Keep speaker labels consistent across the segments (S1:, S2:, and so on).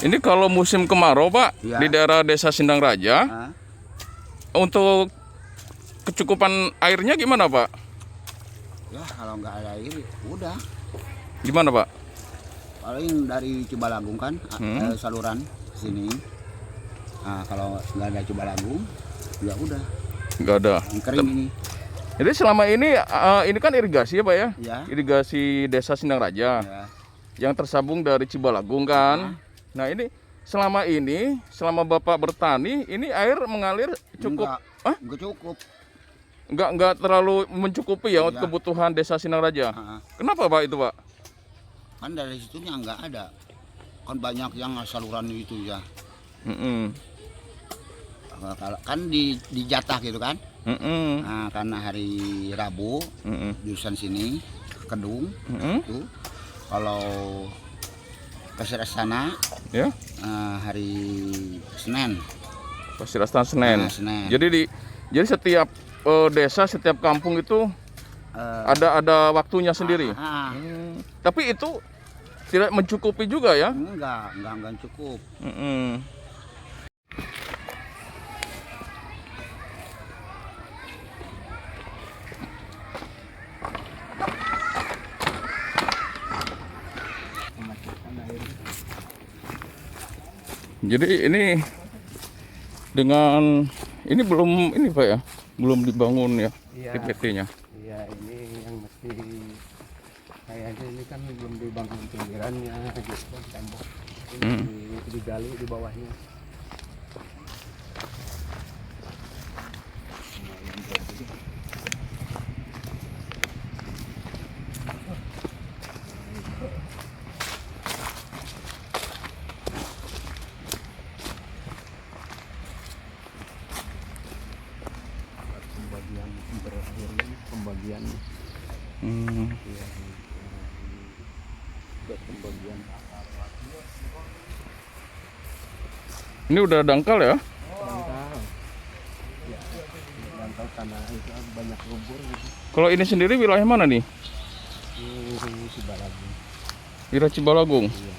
S1: Ini kalau musim kemarau, Pak,
S2: Ya.
S1: di daerah Desa Sindang Raja,
S2: Nah,
S1: untuk kecukupan airnya gimana, Pak?
S2: ya kalau nggak ada air, udah.
S1: Gimana, Pak?
S2: Paling dari Cibalagung kan, saluran ke sini. Nah, kalau nggak ada Cibalagung, ya udah.
S1: Nggak ada.
S2: Kering ini.
S1: Jadi selama ini kan irigasi ya, Pak ya?
S2: Ya.
S1: Irigasi Desa Sindang Raja
S2: Ya.
S1: yang tersambung dari Cibalagung kan. Nah, ini selama Bapak bertani, ini air mengalir cukup.
S2: Enggak,
S1: Hah?
S2: enggak cukup.
S1: Nggak terlalu mencukupi ya untuk
S2: Iya.
S1: kebutuhan Desa Sindang Raja.
S2: Nah,
S1: Kenapa, Pak, itu, Pak?
S2: kan dari situnya nggak ada. Kan banyak yang saluran itu ya.
S1: Mm-mm.
S2: Kalau kan dijatah gitu kan.
S1: Mm-mm.
S2: Nah, karena hari Rabu
S1: Mm-mm.
S2: jurusan sini Kedung
S1: Mm-mm.
S2: itu kalau ke sana
S1: Ya,
S2: hari Senin.
S1: Pasirastan Senen.
S2: Nah, Senen.
S1: Jadi setiap desa, setiap kampung itu ada waktunya sendiri. Tapi itu tidak mencukupi juga ya.
S2: Enggak cukup.
S1: Mm-mm. Jadi ini dengan ini belum ini, Pak ya, belum dibangun ya TPT-nya.
S3: Iya, ini yang mesti kayaknya ini kan belum dibangun pinggirannya gitu, tembok ini digali di bawahnya. Pembagian sumber air ini pembagian
S1: Hmm.
S3: buat pembagian
S1: Ini udah dangkal ya?
S3: dangkal. Ya, dangkal tanah itu banyak lumpur gitu.
S1: Kalau ini sendiri wilayah mana nih?
S3: Ini Cibalagung.
S1: Wilayah Cibalagung.
S3: Iya,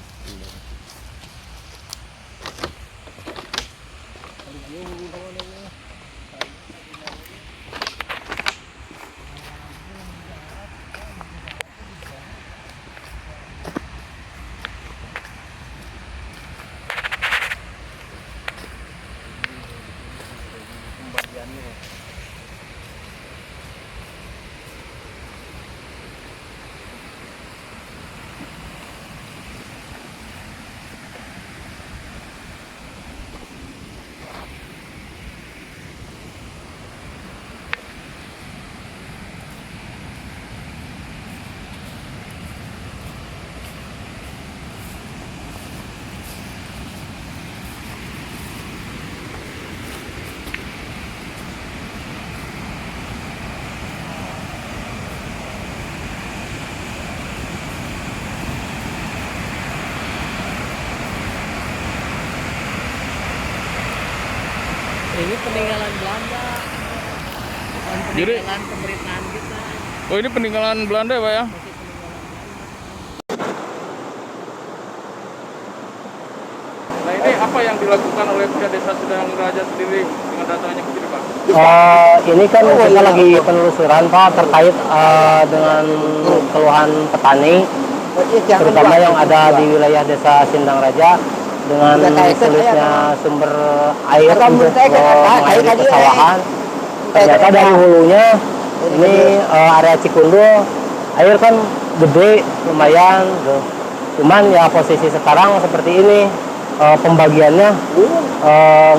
S3: ini peninggalan Belanda, bukan
S1: Jadi-
S3: peninggalan pemerintahan kita.
S1: Oh, ini peninggalan Belanda ya, Pak ya?
S3: Masih peninggalan Belanda.
S1: Nah, ini apa yang dilakukan oleh pihak Desa Sindang Raja sendiri dengan datanya ke sini, Pak?
S4: Ini kan kita lagi penelusuran Pak terkait dengan keluhan petani, terutama yang ada di wilayah Desa Sindang Raja dengan sulitnya sumber air untuk mengairi pesawahan. Ternyata dari hulunya ini area Cikundul air kan gede lumayan, tuh. Cuman ya posisi sekarang seperti ini pembagiannya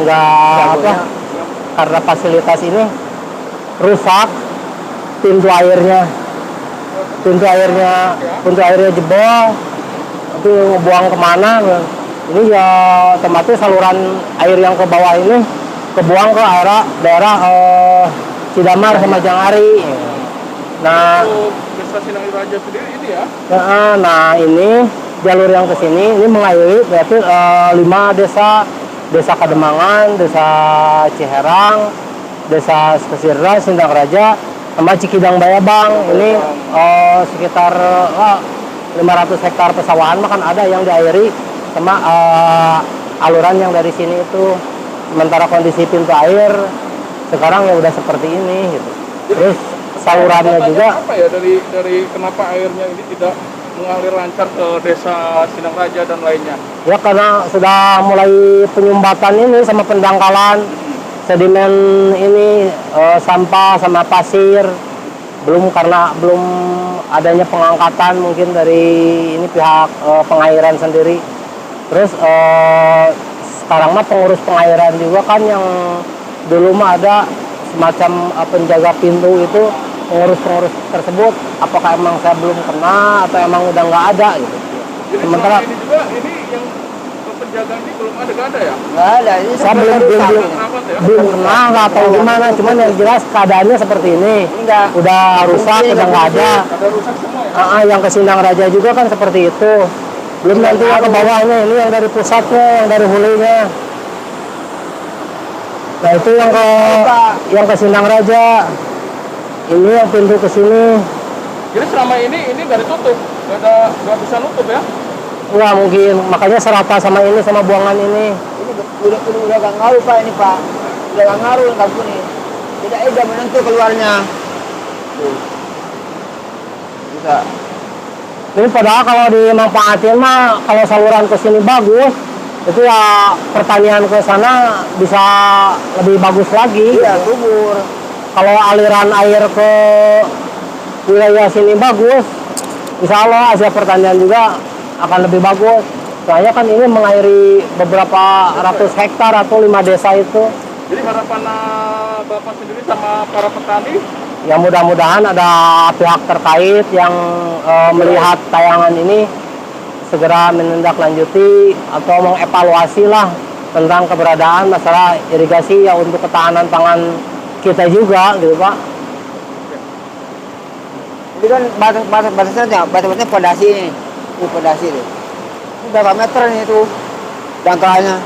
S4: nggak apa. Karena fasilitas ini rusak pintu airnya jebol, itu buang kemana? Ini ya otomatis saluran air yang ke bawah ini kebuang ke daerah Cidamar sama Jangari. Nah,
S1: Desa Sindang Raja sendiri ini ya?
S4: nah ini jalur yang ke sini ini mengairi berarti 5 desa. Desa Kademangan, Desa Ciherang, Desa Kesirra, Sindang Raja, sama Cikidang Bayabang. Ini sekitar 500 hektar pesawahan, makan ada yang diairi sama aluran yang dari sini itu. Sementara kondisi pintu air sekarang ya udah seperti ini gitu. Terus salurannya juga
S1: apa ya dari kenapa airnya ini tidak mengalir lancar ke desa Sindang Raja dan lainnya?
S4: ya karena sudah mulai penyumbatan ini sama pendangkalan sedimen ini, sampah sama pasir, belum adanya pengangkatan mungkin dari ini pihak pengairan sendiri. Terus sekarang mah pengurus pengairan juga kan yang dulu mah ada semacam penjaga pintu itu, pengurus tersebut apakah emang saya belum kena atau emang udah nggak ada gitu.
S1: Jadi
S4: Sementara
S1: ini juga ini yang penjaga ini belum ada ya?
S2: Nggak ada. Ini
S4: saya belum pernah nggak tahu gimana, cuman yang jelas keadaannya seperti ini.
S2: Enggak.
S4: Udah rusak, udah nggak ada.
S1: Ada rusak semua ya?
S4: Yang ke Sindang Raja juga kan seperti itu. Belum nanti yang ke bawahnya, ini yang dari pusatnya, yang dari hulunya. Nah itu yang ke Sindang Raja. Ini yang pintu ke sini.
S1: Jadi selama ini nggak ditutup, nggak bisa nutup ya?
S4: Nggak mungkin, makanya serata sama ini, sama buangan ini.
S2: Ini udah gak ngaruh Pak ini Pak. Udah gak ngaruh kampung ini. Tidak ada menentu keluarnya. Bisa.
S4: Ini padahal kalau dimanfaatin mah, kalau saluran ke sini bagus, itu ya pertanian ke sana bisa lebih bagus lagi.
S2: Iya, subur.
S4: Kalau aliran air ke wilayah sini bagus, insya Allah hasil pertanian juga akan lebih bagus. Soalnya kan ini mengairi beberapa ratus hektar atau 5 desa itu.
S1: Jadi harapan Bapak sendiri sama para petani?
S4: Ya mudah-mudahan ada pihak terkait yang melihat tayangan ini segera menindaklanjuti atau mengevaluasi lah tentang keberadaan masalah irigasi ya untuk ketahanan pangan kita juga gitu Pak.
S2: Ini kan batasnya pondasi ini. Ini pondasi nih. Ini berapa meter nih itu dangkalnya.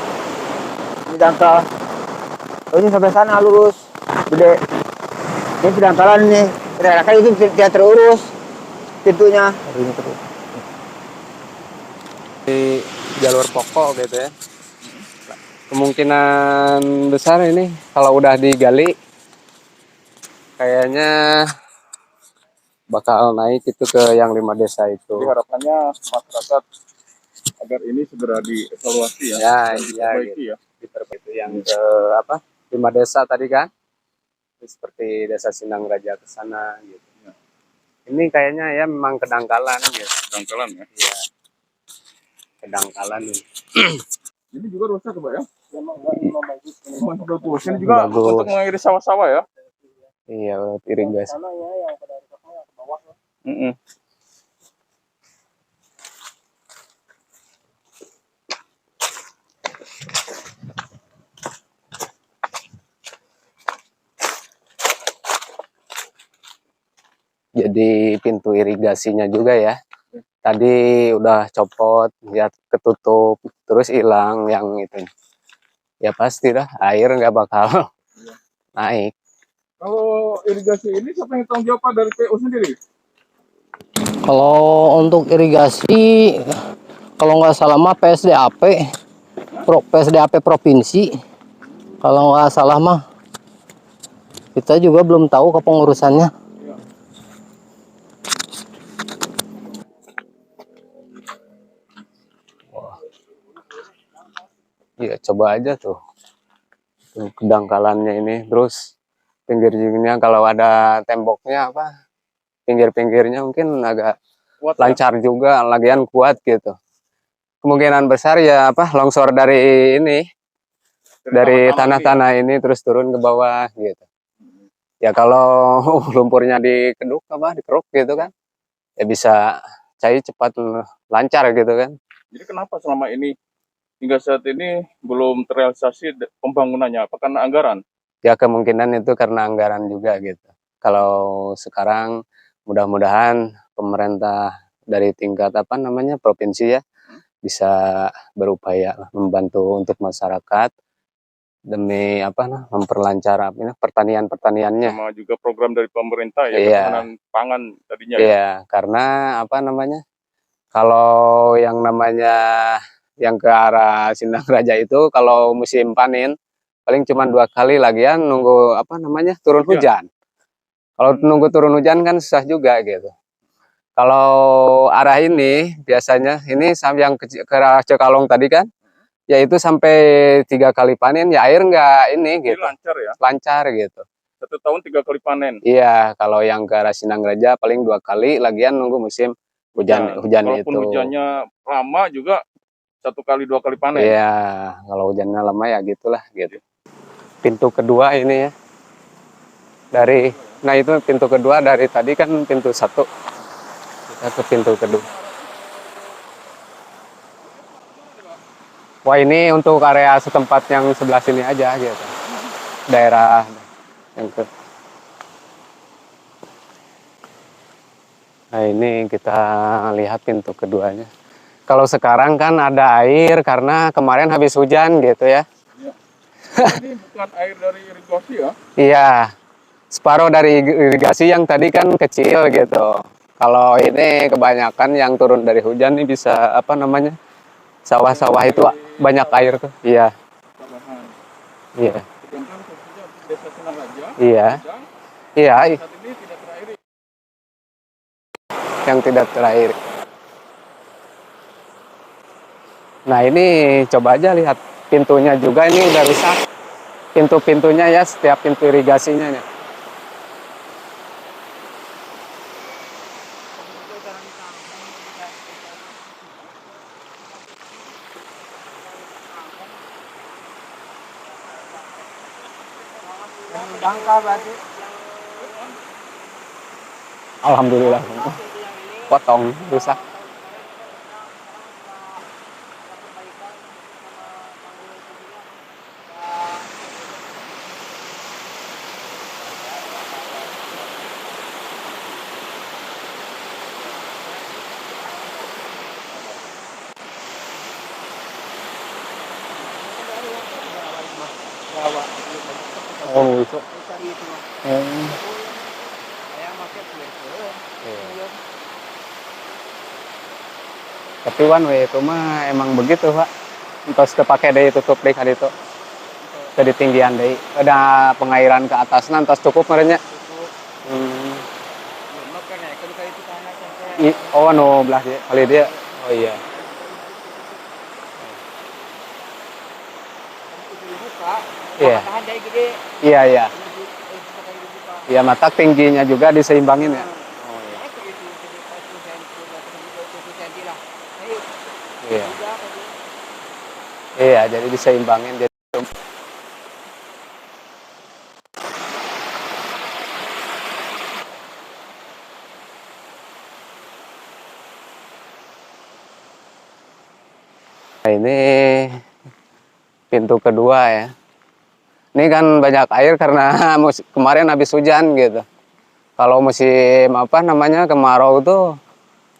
S2: Ini dangkal. Oh, ini sampai sana lurus. Gede. Ini dangkalan nih. Kira-kira itu tidak terurus pintunya.
S3: Di jalur pokok gitu ya. Kemungkinan besar ini kalau udah digali kayaknya bakal naik itu ke yang 5 desa itu.
S1: Jadi harapannya masyarakat agar ini segera dievaluasi ya,
S3: Ya,
S1: dan
S3: iya,
S1: diperbaiki ya.
S3: Itu yang ke 5 desa tadi kan. Seperti desa Sindang Raja ke sana gitu.
S1: Ya.
S3: Ini kayaknya ya memang kedangkalan gitu.
S1: Dangkalan ya.
S3: Iya. Kedangkalan ini.
S1: Ini juga rusak Pak ya? Memang bagus. Ini juga
S3: Bagus.
S1: untuk mengairi sawah-sawah ya?
S3: Iya, buat irigasi.
S1: Mm-mm.
S3: Jadi pintu irigasinya juga ya. Tadi udah copot, lihat ketutup, terus hilang yang itu. Ya pasti dah, air nggak bakal naik.
S1: Kalau irigasi ini siapa yang tanggung jawab dari PU sendiri?
S4: Kalau untuk irigasi, kalau nggak salah mah PSDAP provinsi. Kalau nggak salah mah, kita juga belum tahu kepengurusannya.
S3: Ya coba aja tuh kedangkalannya ini, terus pinggirnya kalau ada temboknya pinggir-pinggirnya mungkin agak
S1: Kuat ya?
S3: lancar juga, lagian kuat gitu. Kemungkinan besar ya longsor dari ini, dari tanah-tanah ini terus turun ke bawah gitu. Ya kalau lumpurnya dikeruk gitu kan, ya bisa cair cepat lancar gitu kan.
S1: Jadi kenapa selama ini hingga saat ini belum terrealisasi pembangunannya? Apa karena anggaran?
S3: Ya kemungkinan itu karena anggaran juga gitu. Kalau sekarang mudah-mudahan pemerintah dari tingkat provinsi ya bisa berupaya membantu untuk masyarakat demi memperlancar pertaniannya.
S1: Sama juga program dari pemerintah ya,
S3: Iya.
S1: ketahanan pangan tadinya ya.
S3: Iya, karena kalau yang namanya yang ke arah Sindang Raja itu kalau musim panen paling cuma 2 kali, lagian nunggu apa namanya turun hujan. Kalau nunggu turun hujan kan susah juga gitu. Kalau arah ini biasanya ini yang ke arah Cekalong tadi kan, yaitu sampai 3 kali panen ya air nggak ini
S1: Jadi
S3: gitu,
S1: lancar ya.
S3: lancar gitu.
S1: 1 tahun 3 kali panen.
S3: Iya, kalau yang ke arah Sindang Raja paling 2 kali, lagian nunggu musim hujan
S1: Walaupun
S3: itu.
S1: hujannya lama juga 1 kali 2 kali panen.
S3: Iya, kalau hujannya lama ya gitulah gitu. Pintu kedua ini ya. Nah itu pintu kedua dari tadi kan pintu 1. Kita ke pintu kedua. Wah ini untuk area setempat yang sebelah sini aja gitu. Daerah yang ke. Nah ini kita lihat pintu keduanya. Kalau sekarang kan ada air karena kemarin habis hujan gitu ya.
S1: Ini bukan air dari irigasi ya?
S3: Iya, separuh dari irigasi yang tadi kan kecil gitu. Kalau ini kebanyakan yang turun dari hujan nih bisa apa namanya, sawah-sawah itu banyak air tuh. Iya,
S1: Tambahan.
S3: iya,
S1: Sedangkan khususnya Desa Sindang Raja,
S3: iya,
S1: Padang,
S3: iya,
S1: saat ini tidak terairi.
S3: yang tidak terair. Nah ini coba aja lihat pintunya juga ini udah rusak. Pintu-pintunya ya, setiap pintu irigasinya nih.
S2: Dangkal berarti.
S3: Alhamdulillah, potong rusak. Oh, itu. Tapi one way itu mah emang begitu pak. Entos kepake deh tutup deh kali itu. Jadi tinggian deh. Ada pengairan ke atas, entos cukup merenya. Oh no belah dia kali dia. Oh iya. Iya. Iya iya. Iya mata tingginya juga diseimbangin ya. Iya. Iya, jadi diseimbangin dia. Nah, ini pintu kedua ya. Ini kan banyak air karena kemarin habis hujan gitu. Kalau musim apa namanya kemarau tuh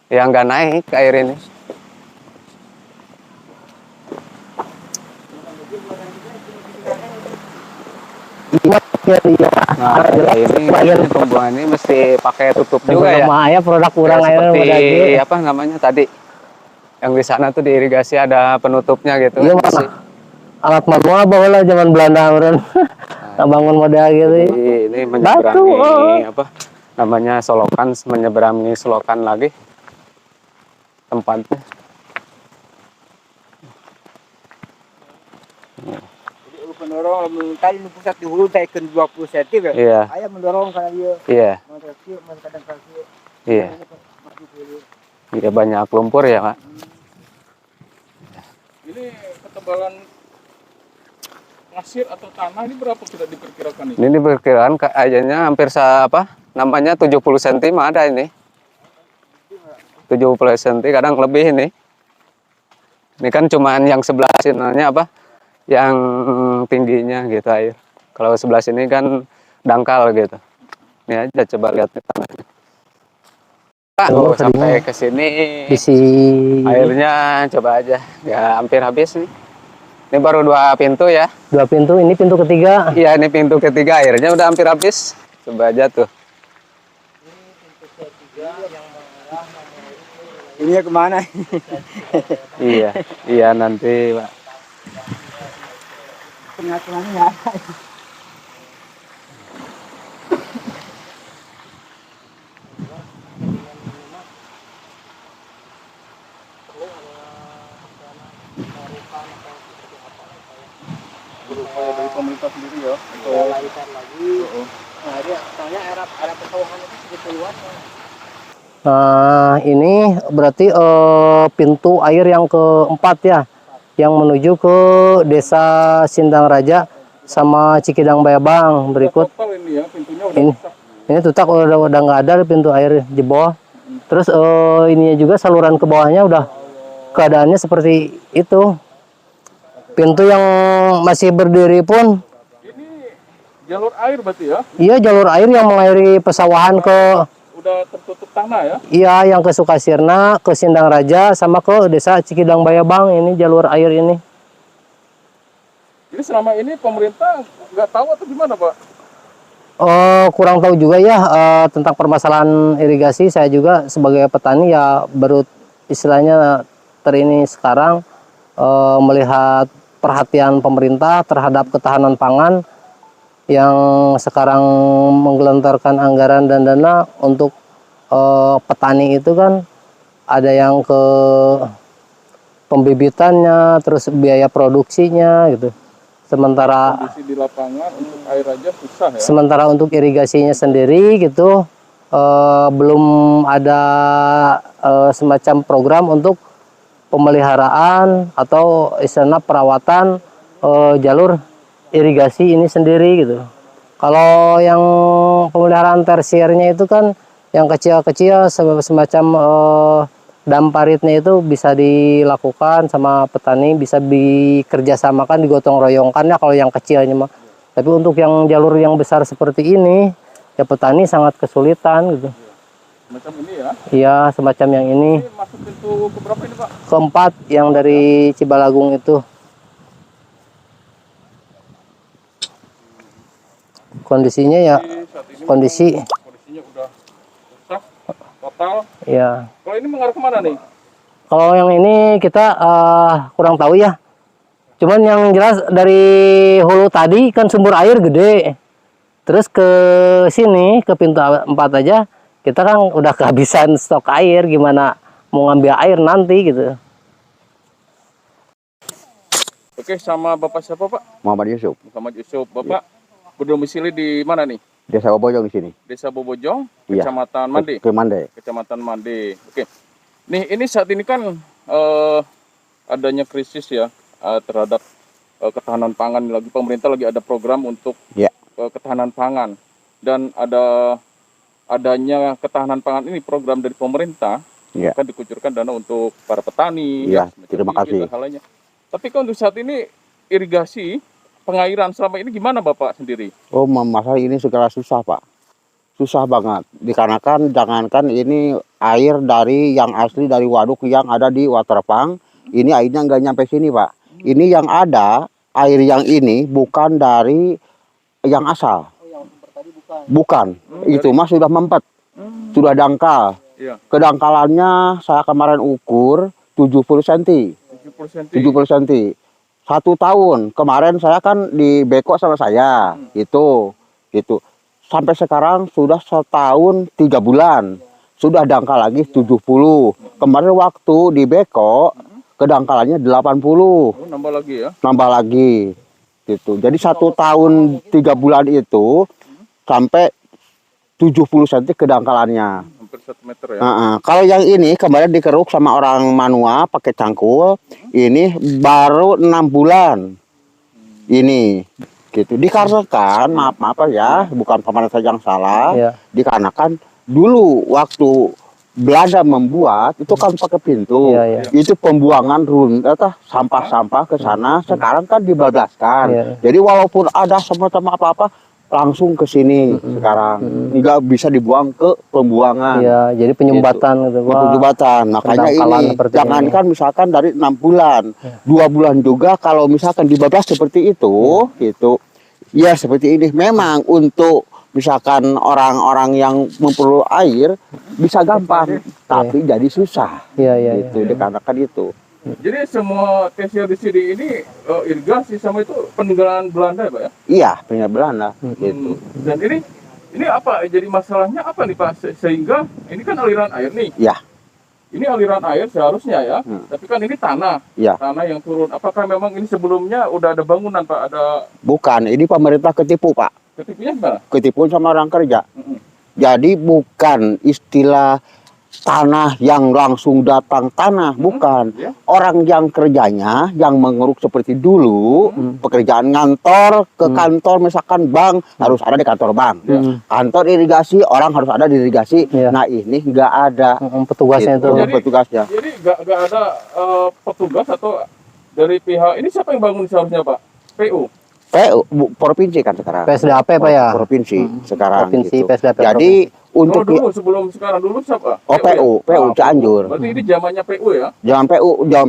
S3: ya nggak naik air ini. Nah, ini pembuangan ini mesti pakai tutup juga ya.
S4: Ya produk kurang air
S3: Seperti apa namanya tadi yang di sana tuh diirigasi ada penutupnya gitu.
S4: Iya mana? Alat manual bawa zaman Belanda orang bangun model gitu.
S3: Jadi, ini menyeberangi apa namanya solokan, menyeberangi selokan lagi tempatnya.
S2: Mendorong tadi pusat di hulu taikan 20 cm ya.
S3: Iya.
S2: Ayah mendorong karena dia.
S3: Iya.
S2: Kadang kaki.
S3: Iya. Iya banyak lumpur ya, Pak.
S1: Ini ketebalan pasir atau tanah ini berapa kita diperkirakan ini?
S3: Ini diperkirakan kayaknya hampir apa namanya 70 cm ada ini. 70 cm kadang lebih ini. Ini kan cuman yang sebelah sinanya apa? Yang tingginya gitu air. Kalau sebelah sini kan dangkal gitu. Ini aja coba lihat tanahnya. Oh, sampai ke sini airnya coba aja. Ya hampir habis nih. Ini baru 2 pintu ya.
S4: 2 pintu, ini pintu ketiga.
S3: Iya, ini pintu ketiga airnya udah hampir habis. Coba aja tuh.
S2: Ini kemana?
S3: Iya, iya nanti Pak.
S2: Tengah-tengahnya ya.
S1: Berupaya dari pemerintah sendiri ya untuk
S4: Lancar lagi. Nah, dia soalnya era pesawahan itu segitu luas. Nah, ini berarti pintu air yang keempat ya, yang menuju ke Desa Sindang Raja sama Cikidang Bayabang. Berikut
S1: total ini ya pintunya udah
S4: ini,
S1: rusak.
S4: ini tutak udah nggak ada pintu air di bawah. Terus ininya juga saluran ke bawahnya udah keadaannya seperti itu. Pintu yang masih berdiri pun,
S1: Ini jalur air berarti ya?
S4: iya jalur air yang mengairi pesawahan ke,
S1: Udah tertutup tanah ya?
S4: iya yang ke Sukasirna, ke Sindang Raja, sama ke Desa Cikidang Bayabang. Ini jalur air ini.
S1: Jadi selama ini pemerintah nggak tahu atau gimana Pak?
S4: Kurang tahu juga ya tentang permasalahan irigasi. Saya juga sebagai petani ya baru istilahnya terini sekarang melihat perhatian pemerintah terhadap ketahanan pangan yang sekarang menggelontorkan anggaran dan dana untuk petani itu kan ada yang ke pembibitannya, terus biaya produksinya gitu. Sementara
S1: Kondisi di lapangan untuk air aja susah ya?
S4: sementara untuk irigasinya sendiri gitu belum ada semacam program untuk pemeliharaan atau istilah perawatan jalur irigasi ini sendiri gitu. Kalau yang pemeliharaan tersiernya itu kan yang kecil-kecil semacam dam paritnya itu bisa dilakukan sama petani, bisa dikerjasamakan, digotong royongkan ya kalau yang kecilnya mah. Tapi untuk yang jalur yang besar seperti ini ya petani sangat kesulitan gitu.
S1: Macam ini ya?
S4: Iya, semacam yang ini.
S1: Ini masuk pintu keberapa ini Pak?
S4: Keempat yang dari Cibalagung itu. Kondisinya ya
S1: Jadi saat ini kondisinya udah rusak total.
S4: ya.
S1: Kalau ini mengarah kemana nih?
S4: Kalau yang ini kita kurang tahu ya. Cuman yang jelas dari hulu tadi kan sumber air gede. Terus ke sini ke pintu 4 aja kita kan udah kehabisan stok air, gimana mau ngambil air nanti gitu.
S1: Oke, sama Bapak siapa Pak?
S2: Muhammad Yusuf.
S1: Muhammad Yusuf. Bapak berdomisili di mana nih?
S2: Desa Bobojong di sini.
S1: Desa Bobojong,
S2: Iya.
S1: Kecamatan Mande.
S2: Ke Mande.
S1: Kecamatan Mande. Oke. Nih, ini saat ini kan adanya krisis ya terhadap ketahanan pangan. Lagi pemerintah lagi ada program untuk
S2: Ya.
S1: ketahanan pangan, dan adanya ketahanan pangan ini program dari pemerintah
S2: Ya.
S1: kan dikucurkan dana untuk para petani.
S2: Iya,
S1: semacam
S2: terima
S1: bibit
S2: kasih.
S1: dan hal lainnya. Tapi kan untuk saat ini irigasi pengairan selama ini gimana Bapak sendiri?
S5: Oh, masalah ini segala susah, Pak. Susah banget. Dikarenakan jangankan ini air dari yang asli dari waduk yang ada di Waterpang, ini airnya nggak nyampe sini, Pak. Ini yang ada, air yang ini bukan dari yang asal. Bukan. Itu mah sudah mempet. Sudah dangkal.
S1: Iya.
S5: Kedangkalannya saya kemarin ukur 70 cm.
S1: 70 cm.
S5: 70 cm. 1 tahun. Kemarin saya kan di beko sama saya. Itu. Sampai sekarang sudah 1 tahun 3 bulan. Sudah dangkal lagi 70. Kemarin waktu di beko kedangkalannya 80.
S1: Oh, nambah lagi ya?
S5: Nambah lagi. Gitu. Jadi 1 tahun 3 bulan itu sampai 70 cm kedangkalannya.
S1: Hampir 1 meter ya?
S5: Kalau yang ini kemarin dikeruk sama orang Manua pakai cangkul, ini baru 6 bulan. Ini gitu. Dikarenakan maaf ya, bukan pemerintah yang salah.
S4: Iya.
S5: Dikarenakan dulu waktu Belanda membuat itu kan pakai pintu.
S4: Iya.
S5: Itu pembuangan sampah-sampah ke sana. Sekarang kan dibebaskan.
S4: Iya.
S5: Jadi walaupun ada semacam apa-apa langsung ke sini sekarang. Nggak bisa dibuang ke pembuangan.
S4: Iya, jadi penyumbatan gitu. Wah,
S5: Jembatan. Makanya
S4: pendangkalan
S5: ini
S4: seperti
S5: jangankan misalkan dari 6 bulan, 2 bulan juga kalau misalkan dibebas seperti itu, gitu. Ya seperti ini. Memang untuk misalkan orang-orang yang memperlu air bisa gampang, tapi jadi susah.
S4: Iya.
S5: Itu dikarenakan itu.
S1: Jadi semua tersier di sini ini irigasi sama itu peninggalan Belanda ya Pak ya?
S5: Iya, peninggalan Belanda gitu.
S1: Dan ini apa jadi masalahnya apa nih Pak? Sehingga ini kan aliran air nih.
S5: Iya.
S1: Ini aliran air seharusnya ya, tapi kan ini tanah,
S5: Iya.
S1: tanah yang turun. Apakah memang ini sebelumnya udah ada bangunan Pak? Ada
S5: Bukan, ini pemerintah ketipu, Pak.
S1: ketipunya gimana?
S5: Ketipu sama orang kerja. Jadi bukan istilah tanah yang langsung datang tanah, bukan.
S1: Ya.
S5: Orang yang kerjanya, yang mengeruk seperti dulu, pekerjaan ngantor ke kantor, misalkan bank, harus ada di kantor bank. Kantor irigasi, orang harus ada di irigasi.
S4: Iya.
S5: Nah ini nggak ada.
S4: Petugasnya
S5: Gitu,
S4: itu.
S5: petugasnya.
S1: Jadi nggak ada petugas atau dari pihak ini siapa yang bangun seharusnya Pak? PU.
S5: Provinsi kan sekarang.
S4: PSDAP Pak ya?
S5: Provinsi sekarang
S4: Provinsi,
S5: gitu.
S4: PSDAP
S5: Jadi untuk
S1: Dulu sebelum sekarang dulu siapa?
S5: PU
S1: Ah,
S5: Cianjur.
S1: Berarti ini zamannya PU ya?
S5: Zaman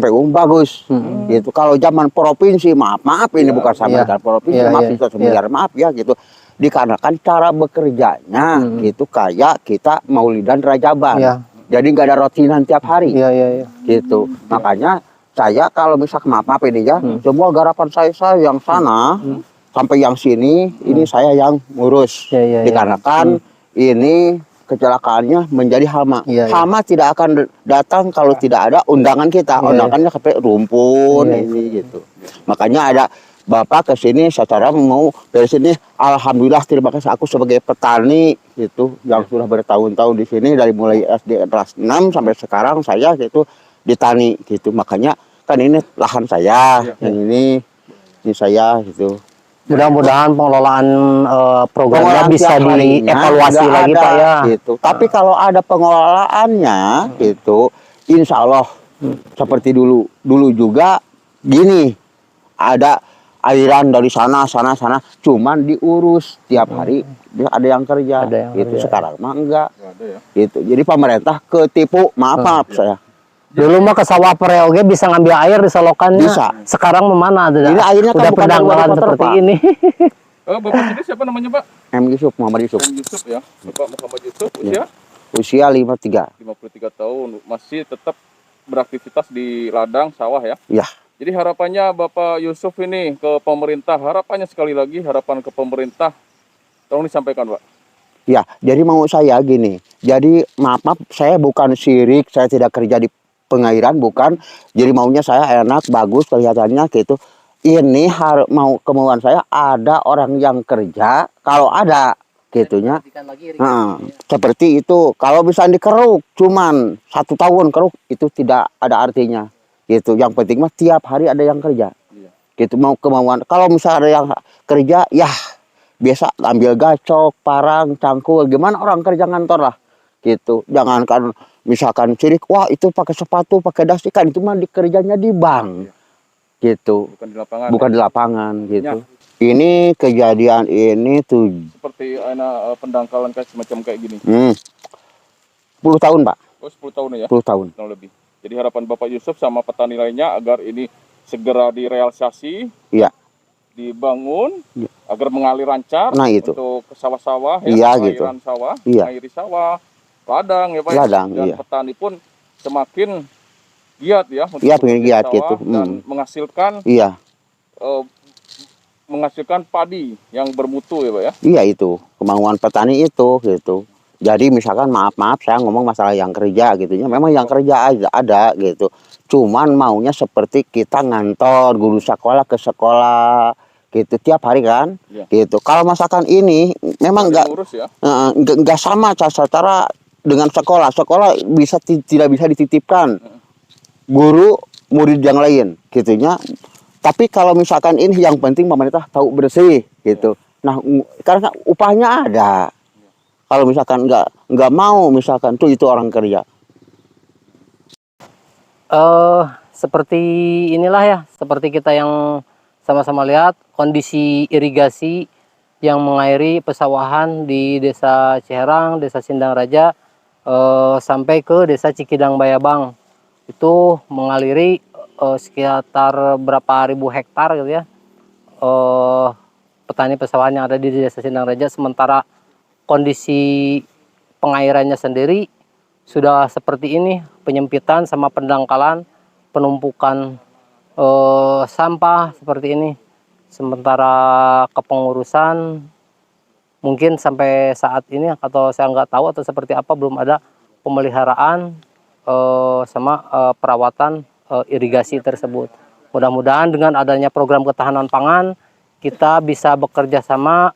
S5: PU bagus. Gitu. Kalau zaman provinsi, maaf ini bukan sama dengan provinsi, maaf itu sebenarnya maaf ya gitu. Dikarenakan cara bekerjanya gitu kayak kita Maulidan Rajaban. Jadi nggak ada rutinan tiap hari.
S4: Iya.
S5: Gitu. Makanya saya kalau misalkan maaf ini ya, semua garapan saya yang sana sampai yang sini ini saya yang ngurus. Dikarenakan ini kecelakaannya menjadi hama. Hama tidak akan datang kalau tidak ada undangan kita. Undangannya sampai rumpun ini gitu. Makanya ada Bapak ke sini secara mau dari sini, alhamdulillah terima kasih aku sebagai petani gitu yang sudah bertahun-tahun di sini dari mulai SD kelas 6 sampai sekarang saya gitu di tani gitu. Makanya kan ini lahan saya, yang ini saya gitu.
S4: Mudah-mudahan pengelolaan programnya bisa
S5: tiap harinya
S4: dievaluasi
S5: nggak
S4: lagi
S5: ada,
S4: Pak ya.
S5: Gitu. Tapi kalau ada pengelolaannya gitu, insya Allah seperti dulu. Dulu juga gini, ada aliran dari sana, cuman diurus tiap hari ada yang kerja.
S4: Ada yang
S5: gitu.
S4: kerja.
S5: Sekarang mah enggak.
S1: Nggak ada ya.
S5: Gitu. Jadi pemerintah ketipu, maaf saya.
S4: Dulu mah ke sawah Preoge bisa ngambil air di solokannya.
S5: Bisa.
S4: Sekarang mana ada?
S5: Ini airnya kan
S4: udah
S5: bukan dari
S4: pendangkalan
S5: wali kota,
S4: seperti
S5: Pak.
S4: ini.
S1: Bapak sendiri siapa namanya Pak?
S5: Muhammad Yusuf.
S1: Yusuf ya. Bapak Muhammad Yusuf usia
S5: Usia 53.
S1: 53 tahun, masih tetap beraktivitas di ladang sawah ya.
S5: Iya.
S1: Jadi harapannya Bapak Yusuf ini ke pemerintah, harapannya sekali lagi harapan ke pemerintah, tolong disampaikan Pak.
S5: Ya, jadi mau saya gini. Jadi maaf saya bukan syirik, saya tidak kerja di pengairan, bukan. Jadi maunya saya enak, bagus kelihatannya gitu. Ini mau kemauan saya ada orang yang kerja, kalau ada gitunya. Seperti itu. Kalau bisa dikeruk, cuman 1 tahun keruk itu tidak ada artinya. Gitu. Yang penting mah tiap hari ada yang kerja. Gitu mau kemauan. Kalau misalnya ada yang kerja, ya biasa ambil gacok, parang, cangkul, gimana orang kerja ngantor lah. Gitu. Jangankan misalkan cirik, wah itu pakai sepatu, pakai dasi, kan itu mah dikerjanya di bank. Gitu.
S1: Bukan di lapangan.
S5: Bukan di lapangan gitu. Ini kejadian ini tuh
S1: Seperti pendangkalan kayak semacam kayak gini.
S5: 10 tahun, Pak.
S1: Oh 10 tahun ya?
S5: 10 tahun.
S1: Kurang lebih. Jadi harapan Bapak Yusuf sama petani lainnya agar ini segera direalisasi,
S5: Iya.
S1: dibangun, agar mengalir lancar
S5: Nah, itu.
S1: untuk ke sawah-sawah
S5: Iya,
S1: ya,
S5: gitu.
S1: pengairan sawah,
S5: Iya.
S1: mengairi sawah, ladang ya Pak.
S5: Ladang,
S1: dan
S5: iya.
S1: petani pun semakin giat ya untuk
S5: Iya, pengen
S1: bekerja
S5: giat
S1: sawah
S5: gitu.
S1: dan menghasilkan
S5: Iya.
S1: menghasilkan padi yang bermutu ya Pak ya.
S5: Iya itu, kemauan petani itu gitu. Jadi misalkan maaf saya ngomong masalah yang kerja gitu ya. Memang yang kerja ada gitu. Cuman maunya seperti kita ngantor guru sekolah ke sekolah gitu tiap hari kan.
S1: Iya.
S5: Gitu. Kalau masakan ini memang
S1: Ngurus ya.
S5: enggak sama cara dengan sekolah. Sekolah tidak bisa dititipkan guru murid yang lain gitunya. Tapi kalau misalkan ini yang penting pemerintah tahu bersih gitu. Nah, karena upahnya ada. Kalau misalkan nggak mau misalkan tuh itu orang kerja.
S4: Seperti inilah ya, seperti kita yang sama-sama lihat kondisi irigasi yang mengairi pesawahan di Desa Ciherang, Desa Sindang Raja, sampai ke Desa Cikidang Bayabang. Itu mengaliri sekitar berapa ribu hektar gitu ya. Petani pesawahan yang ada di Desa Sindang Raja, sementara kondisi pengairannya sendiri sudah seperti ini, penyempitan sama pendangkalan, penumpukan sampah seperti ini. Sementara kepengurusan mungkin sampai saat ini atau saya nggak tahu atau seperti apa, belum ada pemeliharaan sama perawatan irigasi tersebut. Mudah-mudahan dengan adanya program ketahanan pangan kita bisa bekerja sama,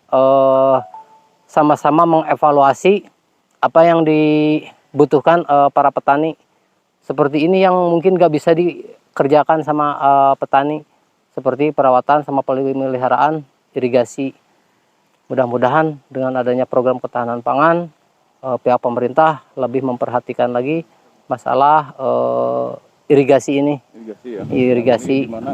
S4: sama-sama mengevaluasi apa yang dibutuhkan para petani. Seperti ini yang mungkin nggak bisa dikerjakan sama petani, seperti perawatan sama pemeliharaan irigasi. Mudah-mudahan dengan adanya program ketahanan pangan, pihak pemerintah lebih memperhatikan lagi masalah irigasi ini.
S1: Irigasi ya.
S4: Irigasi,
S1: Di mana,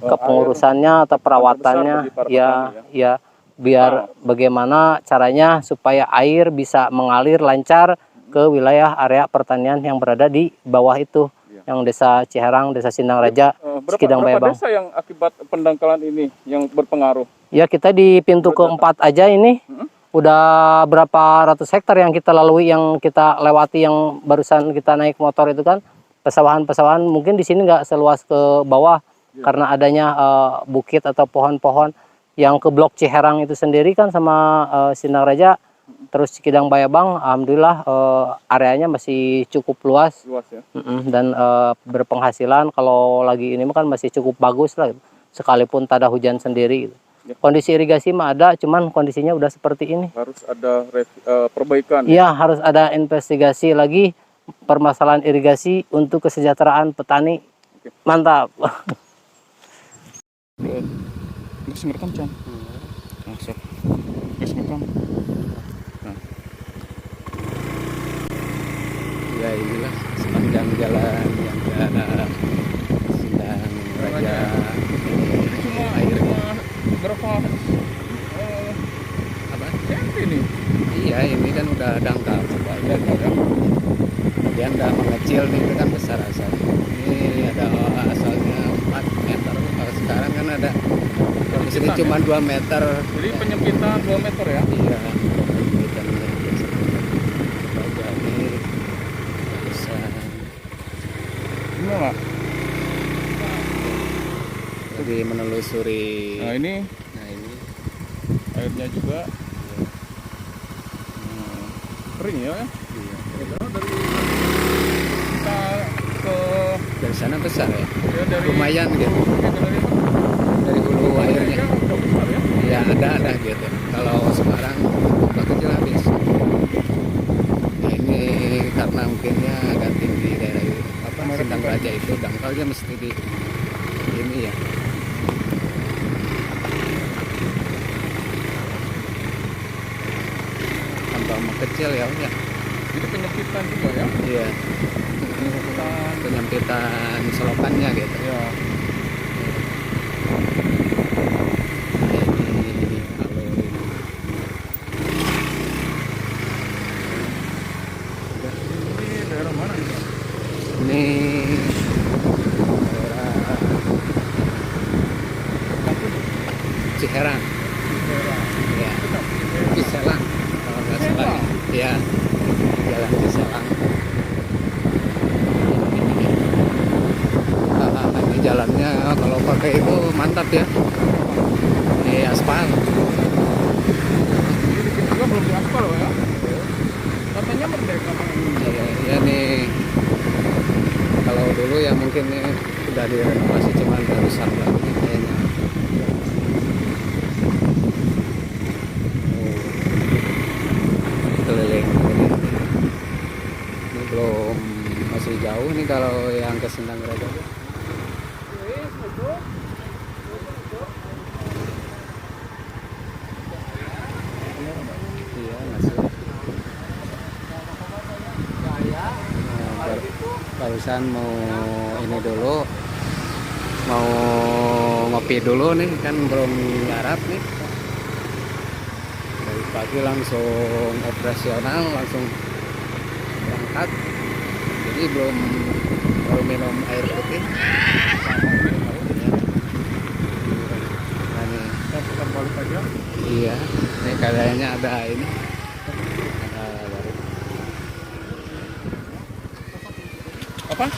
S4: kepengurusannya atau perawatannya,
S1: bagi para
S4: ya,
S1: petani
S4: ya, biar bagaimana caranya supaya air bisa mengalir lancar ke wilayah area pertanian yang berada di bawah itu, yang Desa Ciherang, Desa Sindang Raja, Cikidang
S1: berapa
S4: Bayabang.
S1: desa yang akibat pendangkalan ini yang berpengaruh?
S4: Ya, kita di pintu keempat aja ini udah berapa ratus hektar yang kita lalui, yang kita lewati, yang barusan kita naik motor itu kan pesawahan-pesawahan. Mungkin di sini nggak seluas ke bawah karena adanya bukit atau pohon-pohon. Yang ke blok Ciherang itu sendiri kan sama Sindang Raja, terus Cikidang Bayabang, alhamdulillah areanya masih cukup luas.
S1: Luas ya.
S4: Dan berpenghasilan kalau lagi ini kan masih cukup bagus lah, sekalipun tak ada hujan sendiri gitu.
S1: Ya.
S4: Kondisi irigasi mah ada, cuman kondisinya udah seperti ini.
S1: Harus ada perbaikan.
S4: Iya, harus ada investigasi lagi permasalahan irigasi untuk kesejahteraan petani.
S1: Oke.
S4: Mantap.
S1: Terus merekam Chan. Masuk. Terus merekam. Nah.
S3: Ya inilah sepanjang jalan yang ke arah Sindang Raja.
S1: Cuma berapa
S3: Apa?
S1: cm ini?
S3: Iya, ini kan udah dangkal. Kemudian udah mengecil nih, itu kan besar asal. Ini ada asalnya 4 meter. Kalau sekarang kan ada di sini cuma 2 meter.
S1: Jadi penyempitan 2 meter ya?
S3: Iya, penyempitan yang biasa. Jadi besar.
S1: Gimana?
S3: Jadi menelusuri.
S1: Nah ini
S3: Nah ini
S1: airnya juga kering ya?
S3: iya.
S1: Dari kita ke
S3: Dari sana besar ya.
S1: ya dari
S3: Lumayan gitu. Dari hulu airnya.
S1: Udah besar ya?
S3: Ya ada gitu. Kalau Semarang udah kecil habis. Nah ini karena mungkinnya agak tinggi dari apa Sindang Raja itu, dangkalnya mesti di ini ya. Tambah kecil ya udah.
S1: Jadi penyempitan juga ya?
S3: Iya. Penyempitan selokannya gitu.
S1: Ya.
S3: Ini alur ini.
S1: Ini daerah mana ini?
S3: Ini daerah Ciherang. Ya. Ciselang kalau nggak salah. Ya. Jalan Ciselang. Ini jalannya kalau pakai itu mantap ya. Ini aspal.
S1: Ini dikit juga belum diaspal ya? Katanya merdeka Pak.
S3: Ya nih. Kalau dulu ya mungkin ini udah direnovasi cuman barusan lagi kayaknya. Keliling ini belum, masih jauh nih kalau yang ke Sindang Raja. Iya masih. Barusan mau ini dulu, mau ngopi dulu nih, kan belum nyarap nih. Dari pagi langsung operasional, langsung berangkat, jadi baru minum air putih. Nah, nih.
S1: Kita putar balik aja.
S3: Iya, ini kayaknya ada ini
S1: apa?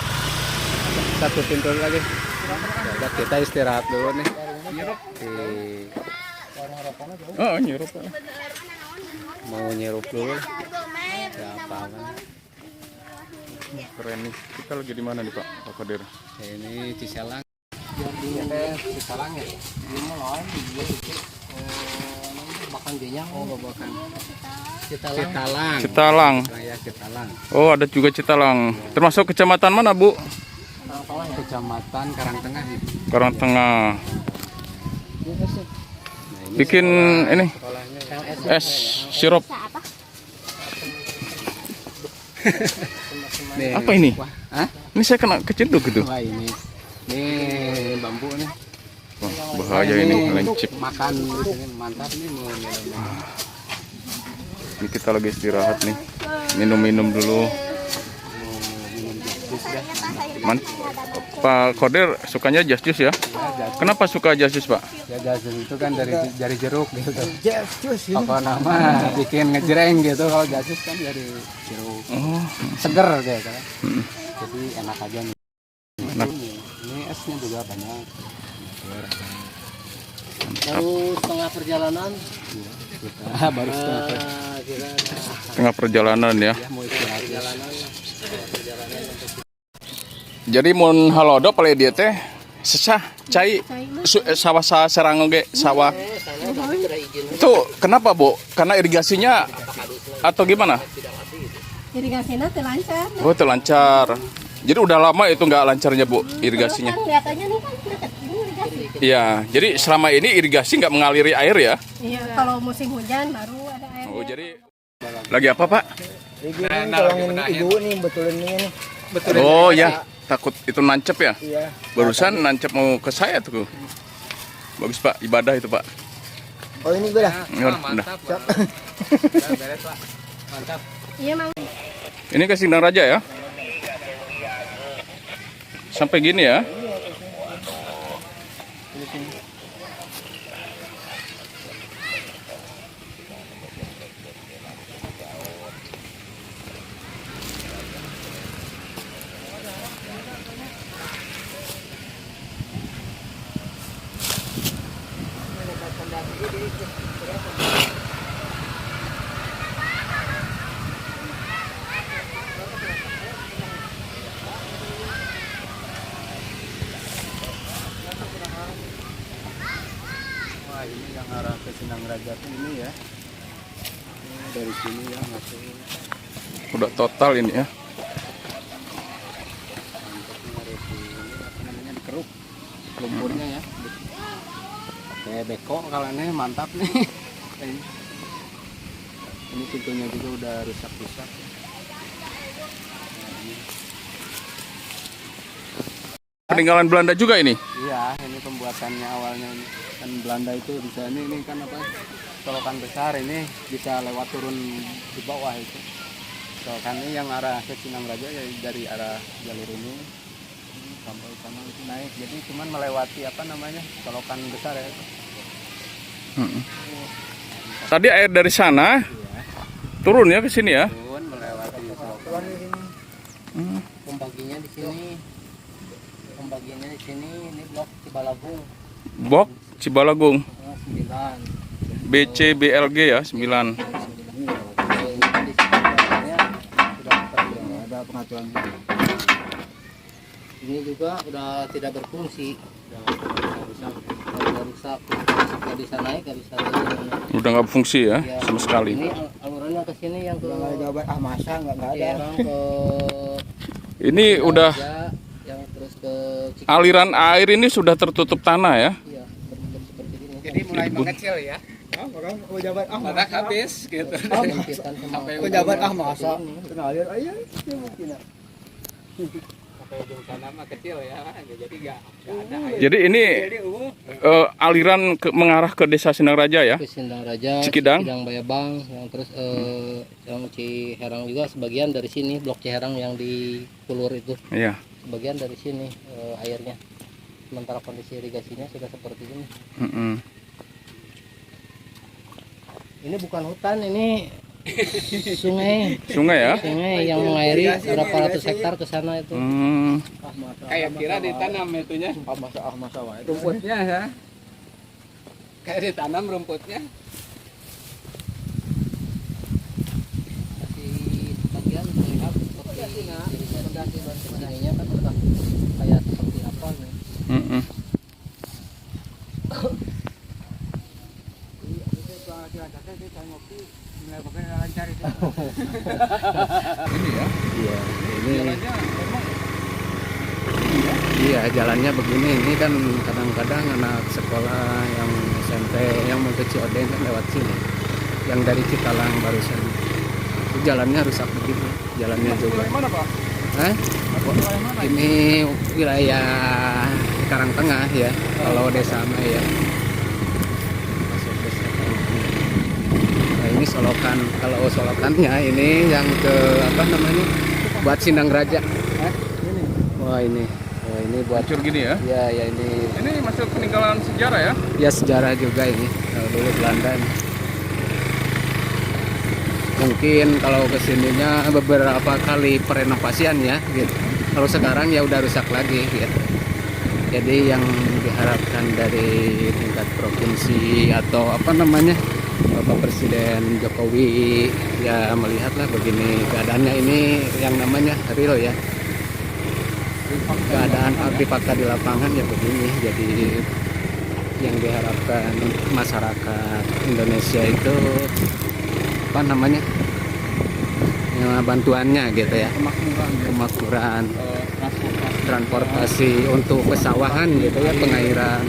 S3: Satu pintu lagi. Ya, kita istirahat dulu nih.
S1: Oh, nyirup.
S3: Mau nyirup dulu. Ya apa?
S1: Keren nih. Kita lagi di mana nih Pak Kodir?
S3: Ini Ciselang. Ciselang ya.
S4: Makan jenyang, babakan.
S3: Citalang.
S1: Citalang.
S3: Ya, Citalang.
S1: Oh, ada juga Citalang. Termasuk kecamatan mana, Bu?
S3: Kecamatan Karangtengah.
S1: Karangtengah. Bikin ini es sirup.
S3: Nih,
S1: Apa ini?
S3: Hah?
S1: Ini saya kena keciduk gitu.
S3: Wah, ini bambu nih.
S1: Wah, bahaya ini, lencip.
S3: Makan di sini mantap nih mau minum.
S1: Ini kita lagi istirahat nih. Minum-minum dulu. Man, Pak Kodir sukanya jas jus ya? Kenapa suka jas jus, Pak?
S3: Ya jasun itu kan dari jeruk gitu. Apa nama bikin ngejreng gitu, kalau jasus kan dari jeruk.
S1: Oh,
S3: Seger gitu kan. Jadi enak aja nih.
S1: enak.
S3: Ini esnya juga banyak.
S4: Baru setengah perjalanan.
S3: Kita baru setengah
S4: Kita
S1: Tengah perjalanan ya.
S3: mau istirahat.
S1: Jadi mun halodo pale dia teh sesah cai sawah serang oge sawah. Itu kenapa, Bu? Karena irigasinya atau gimana?
S6: Irigasinya tuh lancar.
S1: Oh, itu lancar. Jadi udah lama itu nggak lancarnya, Bu, irigasinya.
S6: Kan kelihatannya nih kan deket ini irigasi.
S1: Iya, jadi selama ini irigasi nggak mengaliri air ya?
S6: Iya, kalau musim hujan baru ada air.
S1: Oh, jadi lagi apa, Pak?
S2: Ini tolongin ibu nih, betulin ini nih.
S1: Oh ya, takut itu nancep ya?
S2: Iya.
S1: Barusan nancep mau ke saya tuh. Bagus, Pak, ibadah itu, Pak.
S2: Oh ini beda.
S1: Ya, udah.
S3: Beres, Pak. Mantap.
S6: Iya, Mang.
S1: Ini ke Sindang Raja ya? Sampai gini ya?
S3: Wah, ini yang arah ke Sindang Raja tuh ini ya. Ini dari sini ya masuk.
S1: Udah total ini ya.
S3: Dikeruk lumpurnya ya. Oke, beko kalau ini mantap nih. Ini pintunya juga udah rusak-rusak.
S1: Peninggalan Belanda juga ini.
S3: Iya, ini pembuatannya awalnya ini. Kan Belanda itu bisa ini kan apa? Colokan besar ini bisa lewat turun di bawah itu. Colokan ini yang arah ke Sindang Raja ya dari arah jalur ini sampai sana itu naik. Jadi cuman melewati apa namanya? Colokan besar ya.
S1: Tadi air dari sana turun ya ke sini ya.
S3: Turun melewati colokan.
S4: pembagiannya di sini. Pembagiannya di sini ini blok Cibalagung
S1: Bok Cibalagung.
S4: 9.
S1: BCBLG ya 9.
S4: Di sekitarnya sudah
S2: Ada pengaturan.
S4: ini juga udah tidak berfungsi. Udah rusak. Nggak bisa naik, nggak bisa turun.
S1: Udah nggak fungsi ya
S4: Ya,
S1: sama sekali.
S4: Ini alurannya ke sini yang ke
S2: Nggak ada jawaban. Ah masa nggak ada.
S4: Ciherang ke
S1: Ini udah
S4: Raja, yang terus ke Cikini.
S1: aliran air ini sudah tertutup tanah ya.
S4: Iya, tertutup seperti ini.
S3: Jadi mulai mengecil ya.
S2: Ah makanya jawaban. Ah
S3: Badak habis gitu.
S4: Jempitan sama
S2: jawaban. Ah masa. Kenalir aja. Ya mungkin.
S3: Sampai ujung sana mah kecil ya. Jadi nggak ada air.
S1: Jadi ini aliran mengarah ke desa Sindang Raja ya.
S4: ke Sindang Raja,
S1: Cikidang.
S4: Bayabang, yang terus yang Ciherang juga sebagian dari sini, blok Ciherang yang di Pulur itu,
S1: Iya.
S4: sebagian dari sini airnya. Sementara kondisi irigasinya sudah seperti ini.
S1: Mm-mm.
S4: Ini bukan hutan, ini Sungai
S1: Sungai ya?
S4: sungai yang mengairi berapa ratus hektar ke sana itu.
S3: Kayak kira ditanam itunya. Rumputnya ya. Kayak ditanam rumputnya.
S4: Di bagian melihat seperti ininya kan udah kayak seperti apa nih.
S1: Mm-mm. Ini ya?
S3: Iya, ini
S1: Jalannya memang
S3: iya jalannya begini. Ini kan kadang-kadang anak sekolah yang SMP yang mau ke Ciodeng kan lewat sini. Yang dari Citalang barusan. Itu jalannya rusak begitu. Jalannya juga.
S1: wilayah mana Pak?
S3: Hah?
S1: Wilayah mana?
S3: Ini wilayah Karangtengah ya. Kalau desa mah ya. Masuk desa Karangtengah. Nah, ini solokan. Kalau solokannya ini yang ke apa namanya? Buat Sindang Raja. Wah ini. Wah ini buat
S1: Hancur gini ya?
S3: ya ya ini
S1: Ini masuk peninggalan sejarah ya?
S3: ya sejarah juga ini. Kalau dulu Belanda nih. Mungkin kalau kesininya beberapa kali perenovasian ya gitu. Kalau sekarang ya udah rusak lagi gitu. Jadi yang diharapkan dari tingkat provinsi atau apa namanya Bapak Presiden Jokowi ya melihatlah begini keadaannya, ini yang namanya real ya, keadaan arti fakta di lapangan ya begini. Jadi yang diharapkan masyarakat Indonesia itu apa namanya ya, bantuannya gitu ya, kemakmuran, transportasi untuk pesawahan gitu ya, pengairan.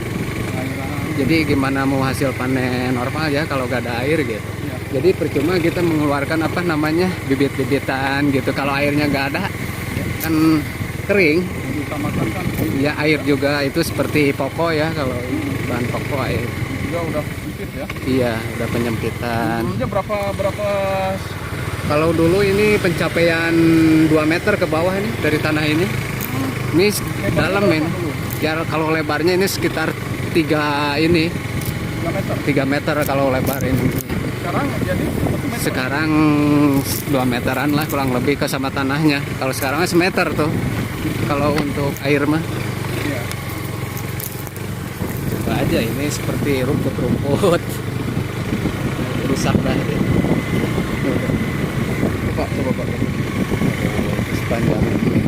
S3: Jadi gimana mau hasil panen normal ya kalau gak ada air gitu. Jadi percuma kita mengeluarkan apa namanya bibit-bibitan gitu kalau airnya gak ada kan kering. Ya air juga itu seperti pokok ya, kalau bahan pokok air.
S1: Juga udah sempit ya?
S3: Iya, udah penyempitan.
S1: Dulunya berapa
S3: Kalau dulu ini pencapaian 2 meter ke bawah ini dari tanah ini. Ini dalam ini. Ya kalau lebarnya ini sekitar 3 ini. 3 meter kalau lebar ini.
S1: sekarang jadi 1 meter?
S3: Sekarang 2 meteran lah kurang lebih ke sama tanahnya. Kalau sekarang semeter tuh. Kalau untuk air mah.
S1: Iya.
S3: Coba aja ini seperti rumput-rumput. Rusak dah.
S1: Pak, coba Pak.
S3: Sepanjang ini.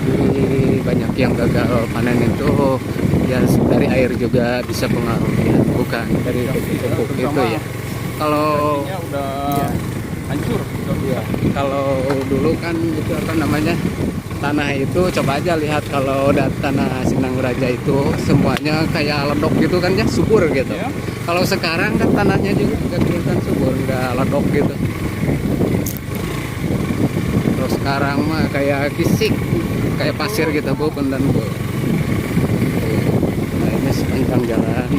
S3: Jadi banyak yang gagal panen itu ya dari air juga bisa pengaruhnya, bukan dari pupuk itu ya. Kalau
S1: Ini udah
S3: Iya.
S1: hancur.
S3: ya, kalau dulu kan itu apa namanya tanah itu coba aja lihat kalau tanah Sindang Raja itu semuanya kayak ledok gitu kan ya, subur gitu.
S1: Ya.
S3: Kalau sekarang kan tanahnya juga nggak kelihatan subur, nggak ledok gitu. Terus sekarang mah kayak kisik, kayak pasir gitu bu, dan bu. Nah ini sepanjang jalan,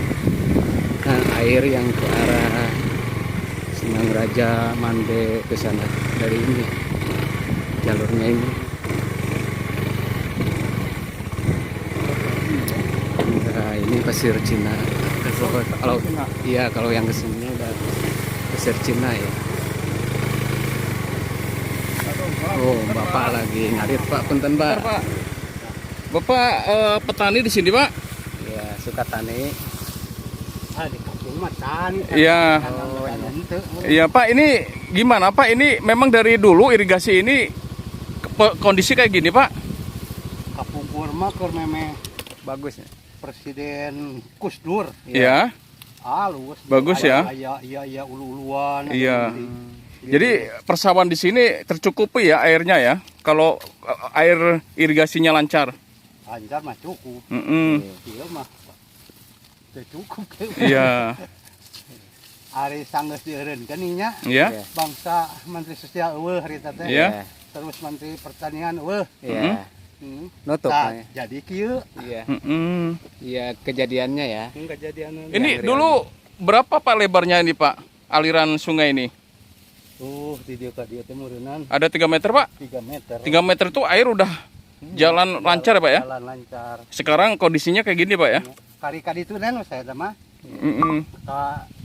S3: nah, air yang ke arah Sindang Raja Mande ke sana dari ini jalurnya ini. Nah, ini pasir Cina. Kalau iya kalau yang kesini udah pasir Cina ya. Oh bapak lagi ngarit pak, punten pak.
S1: Pak. Bapak petani di sini Pak?
S3: Ya suka tani.
S4: Di kampung Matan.
S1: Iya.
S3: Oh ini.
S1: Iya Pak, ini gimana Pak? Ini memang dari dulu irigasi ini kondisi kayak gini Pak?
S5: Kapungkur mah keur memeh
S3: Bagus ya.
S5: Presiden Gus Dur.
S1: Iya.
S5: Halus.
S1: Bagus ya?
S5: Iya ulu-uluan.
S1: Iya. Jadi persawahan di sini tercukupi ya airnya ya. Kalau air irigasinya lancar.
S5: Lancar mah cukup. Iya mah. Teu cukup.
S1: Iya.
S5: Ari sanggeus dieureunkeun nya.
S1: Iya.
S5: Bangsa Menteri Sosial eueuh harita teh.
S1: Iya.
S5: Terus Menteri Pertanian eueuh.
S3: Iya. Nutup.
S5: Nah, jadi kieu
S3: Iya.
S1: Mm-mm.
S3: Iya kejadiannya ya.
S5: kejadian
S1: Ini dulu berapa Pak lebarnya ini Pak? Aliran sungai ini?
S5: tuh di dia ka dia teh meureunnan
S1: Ada 3 meter Pak?
S5: 3 meter.
S1: 3 meter itu air udah jalan lancar ya Pak ya?
S7: Jalan lancar.
S1: Sekarang kondisinya kayak gini Pak ya?
S7: Kali-kali itu kan saya mah
S1: Mm-mm.
S7: ke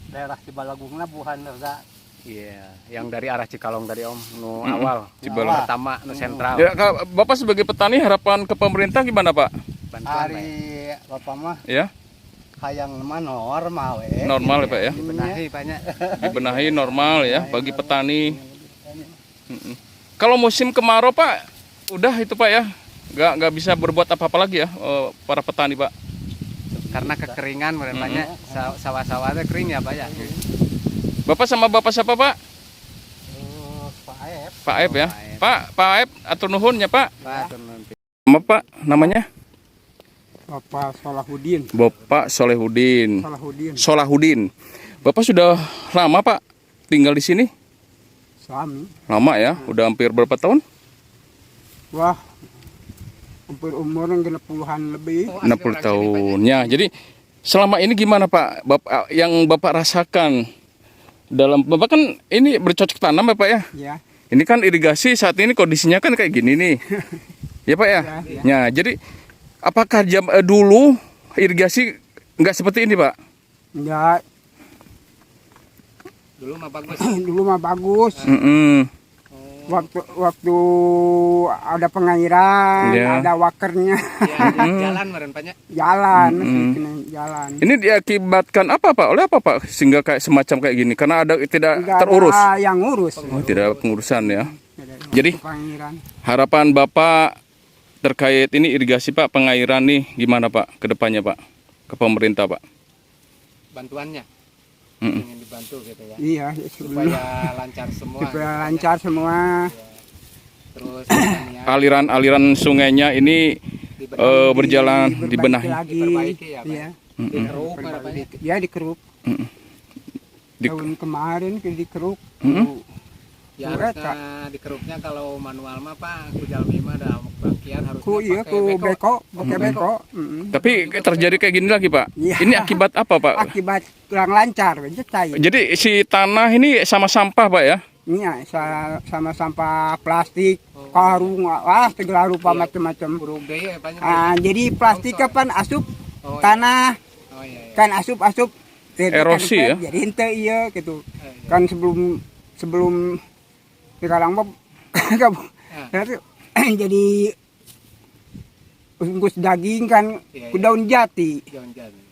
S7: daerah Cibalagungna buhan rada.
S3: Iya, yang dari arah Cikalong tadi Om, nu awal,
S1: Cibalong.
S3: pertama, nu sentral.
S1: Ya, Bapak sebagai petani harapan ke pemerintah gimana Pak?
S3: Bantuan, Pak, ya.
S7: Hari Bapak mah
S1: Ya,
S7: hayang mah normal we.
S1: normal ya Pak ya?
S3: Benahi banyak.
S1: Dibenahi normal ya bagi petani. Mm-mm. Kalau musim kemarau Pak, udah itu Pak ya, nggak bisa berbuat apa-apa lagi ya para petani Pak.
S3: Karena kekeringan banyak, sawah-sawahnya kering ya Pak ya.
S1: Bapak sama bapak siapa Pak?
S7: Pak Aep.
S1: Pak Aep ya. Pak Aep atur nuhun ya Pak.
S3: Pak, nanti.
S1: Nama Pak namanya?
S7: Bapak Solahudin.
S1: Bapak Solehudin.
S7: Solahudin.
S1: Solahudin. Bapak sudah lama Pak tinggal di sini?
S7: Suami.
S1: Lama ya, udah hampir berapa tahun?
S7: Wah. Hampir umur yang puluhan lebih.
S1: 60 tahun. Ya, jadi selama ini gimana Pak? Bapak yang Bapak rasakan dalam Bapak kan ini bercocok tanam ya Pak ya?
S7: Ya.
S1: Ini kan irigasi saat ini kondisinya kan kayak gini nih. Ya Pak ya? Ya, jadi apakah dulu irigasi nggak seperti ini Pak?
S7: Enggak.
S3: Dulu mah bagus.
S7: Dulu mah bagus.
S1: Mm-mm.
S7: Waktu ada pengairan,
S1: Ya.
S7: ada wakernya,
S3: Ya, jalan meren banyak.
S7: jalan, masih kena jalan.
S1: Ini diakibatkan apa Pak? Oleh apa Pak? Sehingga kayak semacam kayak gini? Karena ada tidak
S7: Nggak
S1: terurus.
S7: ada yang ngurus.
S1: Oh, tidak pengurusan ya.
S7: Nggak ada
S1: Jadi
S7: pengairan.
S1: harapan Bapak terkait ini irigasi Pak, pengairan nih gimana Pak ke depannya Pak? Ke pemerintah Pak.
S3: Bantuannya.
S1: Mm-mm.
S3: Ingin dibantu gitu ya.
S7: Iya, sebelum
S3: Supaya lancar semua.
S7: supaya lancar semua.
S3: Terus pertanian
S1: Aliran-aliran sungainya ini berjalan dibenahi.
S7: lagi.
S3: diperbaiki ya Pak.
S7: Iya,
S3: Dikeruk harapannya.
S7: ya dikeruk.
S1: Di-
S7: Tahun kemarin dikeruk.
S3: Ya harusnya dikeruknya kalau manual mah Pak, kujal mima ada bangkian harusnya
S7: Ku iya
S3: pakai
S7: ku
S3: beko.
S7: beko, pakai beko.
S1: Tapi terjadi kayak gini lagi Pak.
S7: Iya.
S1: Ini akibat apa Pak?
S7: Akibat kurang lancar, jadi
S1: Jadi si tanah ini sama sampah Pak ya?
S7: Iya, sama sampah plastik, karung, wah segala rupa macam-macam.
S3: Burung deh ya Pak.
S7: Jadi plastik kan asup
S3: Oh, iya.
S7: tanah,
S3: Oh iya.
S7: kan asup-asup.
S1: Erosi ya?
S7: Jadi ente iya gitu. Kan sebelum sekarang mah jadi bungkus daging kan
S3: Iya,
S7: ku daun jati.
S3: Jangan-jangan.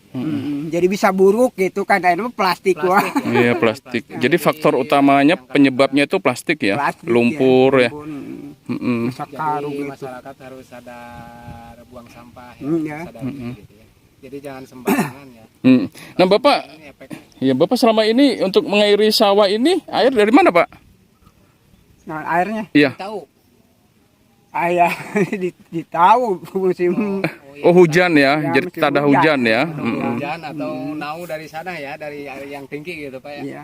S7: Jadi bisa buruk gitu kan, akhirnya plastik wah.
S1: Iya plastik. Jadi faktor utamanya penyebabnya itu plastik ya,
S7: Plastik,
S1: lumpur ya.
S7: lumpur,
S1: Mm-mm.
S7: masak karung
S3: Jadi
S7: gitu.
S3: masyarakat harus sadar buang sampah ya,
S7: Iya.
S3: sadar gitu ya. Jadi jangan sembarangan ya.
S1: Mm. Nah Bapak,
S3: Ini efeknya.
S1: ya Bapak selama ini untuk mengairi sawah ini air dari mana Pak?
S7: Nah, airnya
S1: Iya.
S3: Tahu.
S7: ayah ditahu musim
S1: Oh hujan ya,
S7: Ya,
S1: jadi
S7: musim
S1: tak ada
S7: hujan.
S1: hujan ya. Mm-mm.
S3: Hujan atau nau dari sana ya, dari yang tinggi gitu Pak ya.
S7: ya.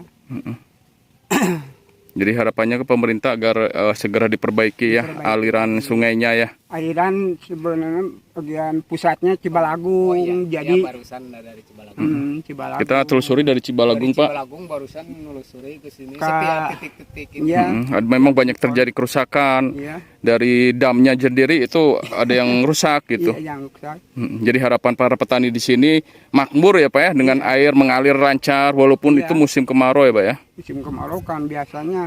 S1: Jadi harapannya ke pemerintah agar segera diperbaiki ya aliran sungainya ya.
S7: Aliran sebenarnya bagian pusatnya Cibalagung,
S3: Oh iya,
S7: jadi
S3: ya, barusan dari Cibalagung.
S7: Cibalagung.
S1: Kita telusuri dari Cibalagung
S3: Dari
S1: Pak.
S3: Cibalagung barusan nelusuri ke sini
S7: Ka-
S3: setiap titik-titik ini.
S7: Iya,
S1: Memang banyak terjadi kerusakan
S7: iya,
S1: dari damnya sendiri itu ada yang rusak gitu.
S7: iya yang rusak.
S1: Jadi harapan para petani di sini makmur ya Pak ya dengan air mengalir lancar walaupun
S7: Iya.
S1: itu musim kemarau ya Pak ya.
S7: Musim kemarau kan biasanya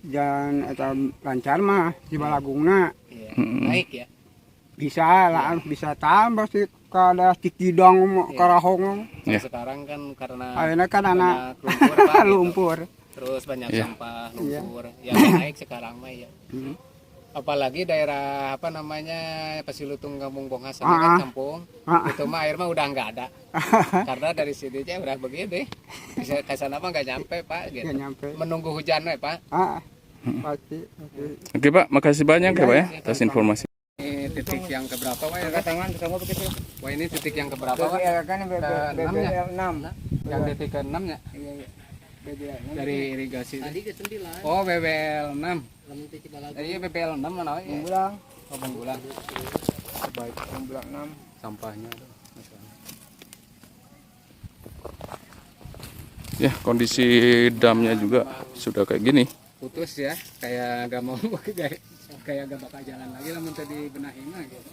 S7: dan atau lancar mah Cibalagungna
S3: Iya, naik ya.
S7: bisa lah, bisa tambah sih kada tikidong karahong.
S1: Ya.
S3: Sekarang kan karena
S7: Akhirnya kan anak
S3: banyak lumpur, Pak, gitu.
S7: lumpur.
S3: Terus banyak
S1: Iya.
S3: sampah
S7: Iya.
S3: lumpur yang naik sekarang mah ya.
S7: Hmm.
S3: Apalagi daerah apa namanya Pasilutung Kampung Bonghas
S7: Ah,
S3: kan kampung
S7: ah.
S3: itu mah air mah udah nggak ada karena dari sini aja udah begini bisa ke sana mah nggak nyampe Pak gitu.
S7: Nggak nyampe.
S3: Menunggu hujan we Pak.
S7: Pasti.
S1: Oke Pak, makasih banyak ya Pak ya atas informasi.
S3: Ini titik yang keberapa Pak ya?
S7: Tangan sama begitu.
S3: Wah ini titik yang keberapa Pak?
S7: Kan
S3: Ke-6 ya?
S7: 6.
S3: Yang titik ke-6 ya? Dari irigasi. Tadi ke-9. Oh BBL 6. Tadi BBL 6 mana ya?
S7: Bulang.
S3: Oh Banggulang.
S7: Baik, bulang 6.
S3: Sampahnya tuh.
S1: Ya kondisi damnya juga sudah kayak gini.
S3: Putus ya, kayak gak mau pakai
S7: kayak gak bakal jalan lagi lah minta dibenahin lah gitu.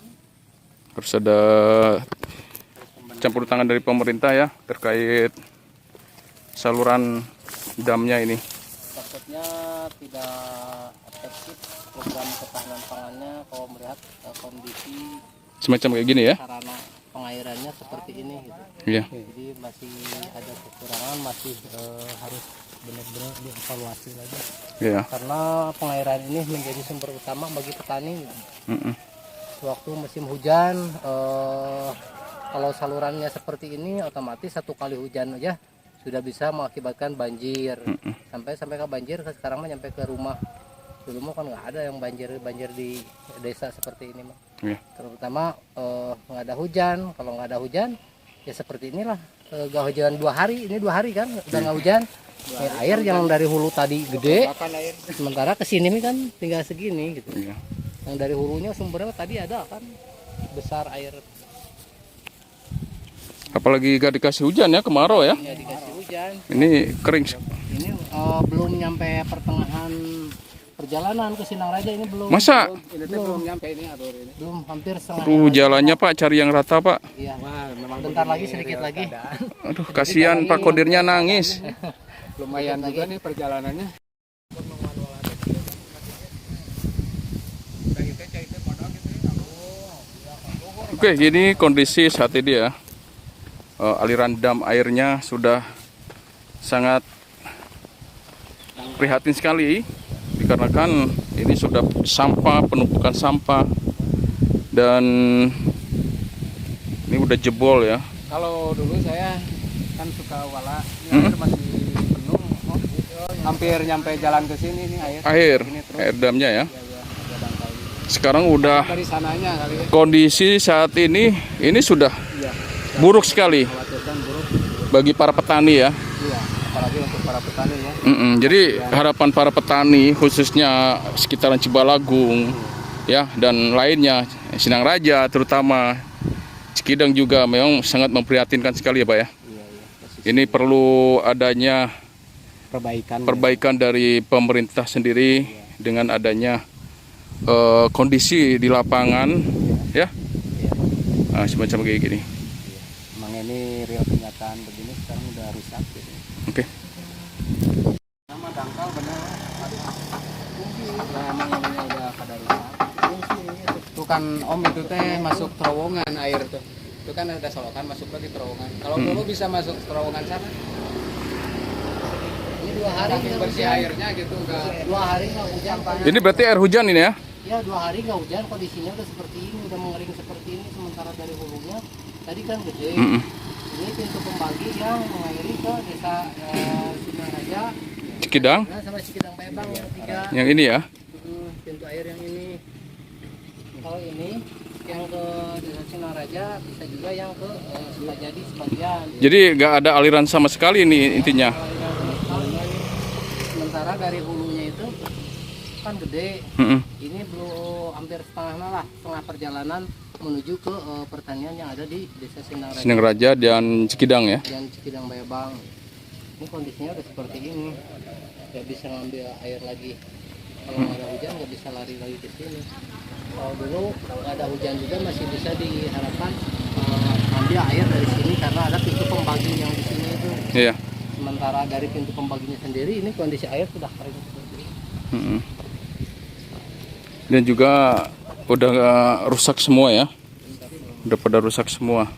S1: Harus ada campur tangan dari pemerintah ya terkait saluran damnya ini.
S4: Takutnya tidak efektif program ketahanan pangannya kalau melihat kondisi
S1: Semacam kayak gini ya.
S4: sarana pengairannya seperti ini gitu.
S1: Iya.
S4: Jadi masih ada kekurangan, masih harus benar-benar dievaluasi lagi.
S1: Iya.
S4: Karena pengairan ini menjadi sumber utama bagi petani.
S1: Mm-mm.
S4: Waktu musim hujan, kalau salurannya seperti ini, otomatis satu kali hujan aja sudah bisa mengakibatkan banjir. Sampai ke banjir, sekarang mah nyampe ke rumah. Dulu mah kan nggak ada yang banjir di desa seperti ini mah.
S1: Iya.
S4: Terutama nggak ada hujan. Kalau nggak ada hujan, ya seperti inilah. Nggak hujan 2 hari, ini 2 hari kan udah nggak hujan. Air yang dari hulu tadi gede, sementara kesini nih kan tinggal segini gitu.
S1: Iya.
S4: Yang dari hulunya sumbernya tadi ada kan besar air,
S1: Apalagi gak dikasih hujan ya, kemarau ya.
S4: ya dikasih hujan.
S1: Ini kering.
S4: Ini belum nyampe pertengahan perjalanan ke Sindang Raja, ini belum.
S1: Masa?
S7: Belum nyampe ini aduh ini.
S4: Belum, hampir setengah.
S1: Aduh, jalannya Pak cari yang rata Pak.
S4: Iya. Bentar lagi, sedikit lagi.
S1: Aduh, kasihan Pak Kodirnya nangis.
S7: Lumayan juga nih perjalanannya.
S1: Oke, gini kondisi saat ini ya. Aliran dam airnya sudah sangat prihatin sekali dikarenakan ini sudah sampah, penumpukan sampah, dan ini udah jebol ya.
S7: Kalau dulu saya kan suka wala, ini air masih penuh. Hampir nyampe jalan ke sini nih air.
S1: Air
S7: Ini terus.
S1: air damnya ya.
S7: Ya, ada dangkal.
S1: Sekarang udah
S7: Dari sananya kali ya.
S1: kondisi saat ini sudah
S7: Iya.
S1: buruk sekali
S7: Khawatirkan buruk.
S1: bagi para petani ya.
S7: Iya, apalagi untuk para petani ya.
S1: Jadi harapan para petani khususnya sekitaran Cibalagung ya dan lainnya, Sindang Raja terutama, Cikidang juga memang sangat memprihatinkan sekali ya Pak ya. Ini perlu adanya perbaikan dari pemerintah sendiri dengan adanya kondisi di lapangan ya. Nah, semacam kayak gini.
S7: Emang ini real kenyataan begini sekarang udah rusak gitu.
S1: Oke.
S7: Nama dangkal benar. Ya emang ini udah pada rusak. Itu kan Om itu teh masuk terowongan air tuh. Itu kan ada solokan masuk lagi terowongan. Kalau dulu bisa masuk terowongan sana.
S4: Ini 2 hari
S7: Saking
S4: nggak
S7: bersih
S4: hujan.
S7: airnya gitu enggak.
S4: 2 hari nggak hujan.
S1: Ini berarti air hujan ini ya?
S4: Ya 2 hari nggak hujan, kondisinya udah seperti ini, udah mengering seperti ini. Sementara dari hulunya tadi kan gede. Ini pintu pembagi yang mengairi ke desa Sindang Raja,
S1: Cikidang
S4: nah, sama Cikidang Pebang yang 3.
S1: yang ini ya.
S4: Pintu air yang ini. Kalau ini yang ke desa Sindang Raja, bisa juga yang ke Sukajadi sebagian.
S1: Jadi nggak ada aliran sama sekali ini intinya.
S4: Sementara dari hulunya itu kan gede.
S1: Mm-mm.
S4: Ini belum hampir setengah perjalanan menuju ke pertanian yang ada di desa Sindang Raja
S1: Sindang Raja dan Cikidang ya.
S4: dan Cikidang Bayabang. Ini kondisinya udah seperti ini, nggak bisa ngambil air lagi. Kalau nggak ada hujan nggak bisa lari lagi ke sini. Kalau dulu nggak ada hujan juga masih bisa diharapkan ambil air dari sini karena ada pintu pembagi yang di sini itu.
S1: Iya.
S4: Sementara dari pintu pembaginya sendiri ini kondisi air sudah kering seperti ini.
S1: Mm-mm. Dan juga udah rusak semua ya. Udah pada rusak semua.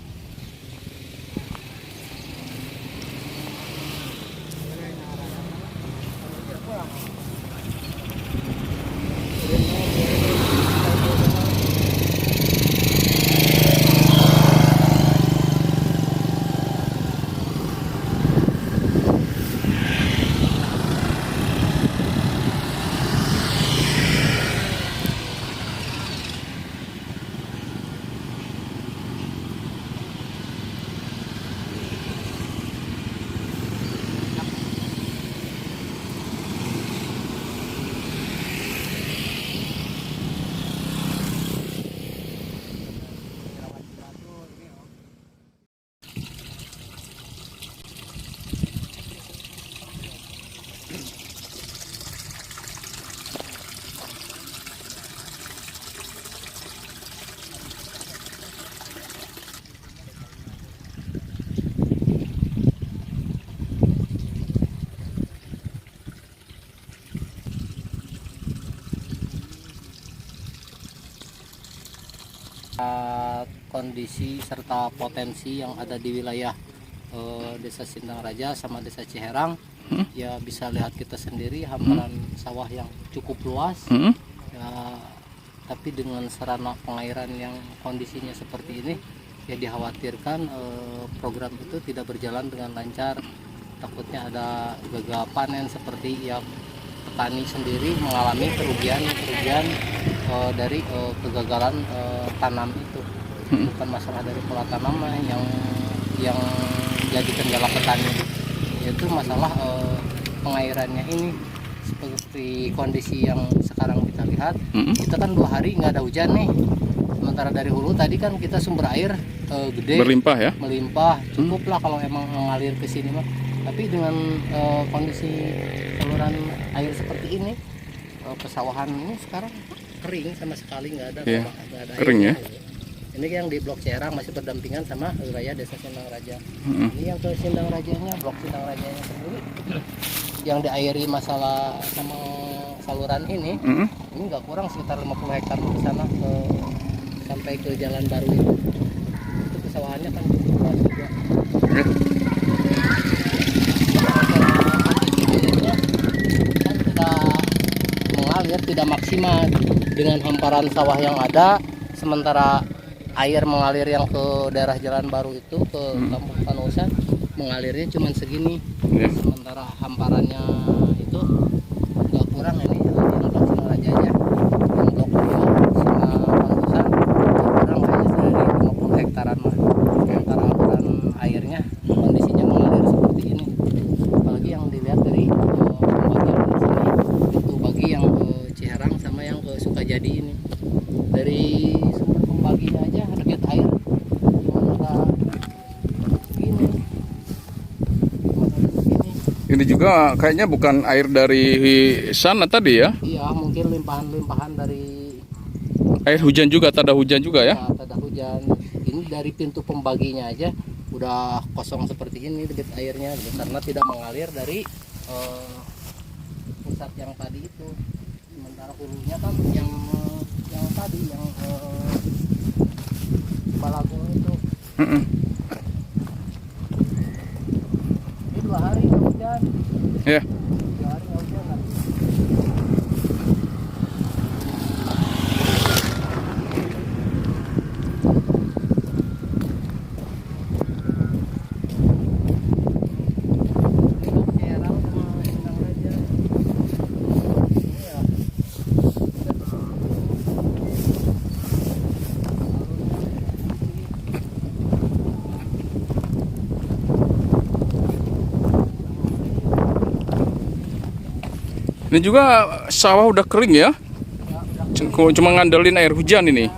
S4: Kondisi serta potensi yang ada di wilayah Desa Sindang Raja sama Desa Ciherang, ya bisa lihat kita sendiri hamparan sawah yang cukup luas, ya, tapi dengan sarana pengairan yang kondisinya seperti ini, ya dikhawatirkan program itu tidak berjalan dengan lancar. Takutnya ada gagal panen seperti ya petani sendiri mengalami kerugian dari kegagalan tanam itu. Bukan masalah dari pola tanam yang jadi kendala petani, yaitu masalah pengairannya ini. Seperti kondisi yang sekarang kita lihat, kita kan 2 hari nggak ada hujan nih. Sementara dari hulu tadi kan kita sumber air gede,
S1: Berlimpah ya.
S4: melimpah, cukup lah kalau emang mengalir ke sini mah. Tapi dengan kondisi saluran air seperti ini, pesawahan ini sekarang kering sama sekali, nggak ada,
S1: Iya,
S4: nggak ada
S1: kering
S4: airnya.
S1: ya.
S4: Ini yang di Blok Ciherang masih berdampingan sama wilayah Desa Sindang Raja. Ini yang ke Sindang Rajanya, Blok Sindang Rajanya sendiri, yang diairi masalah sama saluran ini nggak kurang sekitar 50 hektar ke sana, sampai ke jalan baru itu pesawahannya kan cukup luas juga. Kan tidak mengalir, tidak maksimal dengan hamparan sawah yang ada, sementara air mengalir yang ke daerah jalan baru itu ke Kampung Panusan mengalirnya cuma segini, sementara hamparannya itu nggak kurang ini yang Blok Sindang Rajanya, yang Blok 2 sama Panusan kurang kayaknya dari 50 hektaran mah. Sementara hamparan airnya kondisinya mengalir seperti ini, apalagi yang dilihat dari pembagian di sini itu bagi yang ke Ciherang sama yang ke Sukajadi ini, dari sumber pembaginya aja debit air cuma ada begini.
S1: Ini juga kayaknya bukan air dari sana tadi ya.
S4: Iya, mungkin limpahan-limpahan dari
S1: Air hujan juga, tak ada hujan juga ya.
S4: ada hujan. Ini dari pintu pembaginya aja udah kosong seperti ini debit airnya, karena tidak mengalir dari pusat yang tadi itu. Sementara hulunya kan yang tadi yang Balago itu. Ini 2 hari nggak hujan.
S1: Ya.
S4: 2 hari nggak hujan kan.
S1: Ini juga sawah udah kering ya. Cuma ngandelin air hujan ini.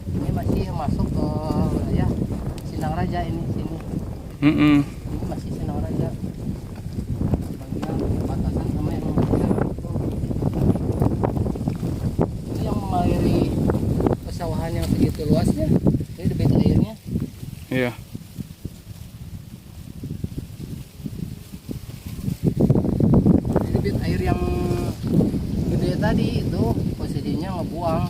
S4: Ini masih masuk ke wilayah Sindang Raja ini sini. Ini masih Sindang Raja. Bagian perbatasan sama yang ini yang mengaliri pesawahan yang segitu luasnya. Ini debit airnya.
S1: Iya.
S4: Ini debit air yang gede tadi itu posisinya ngebuang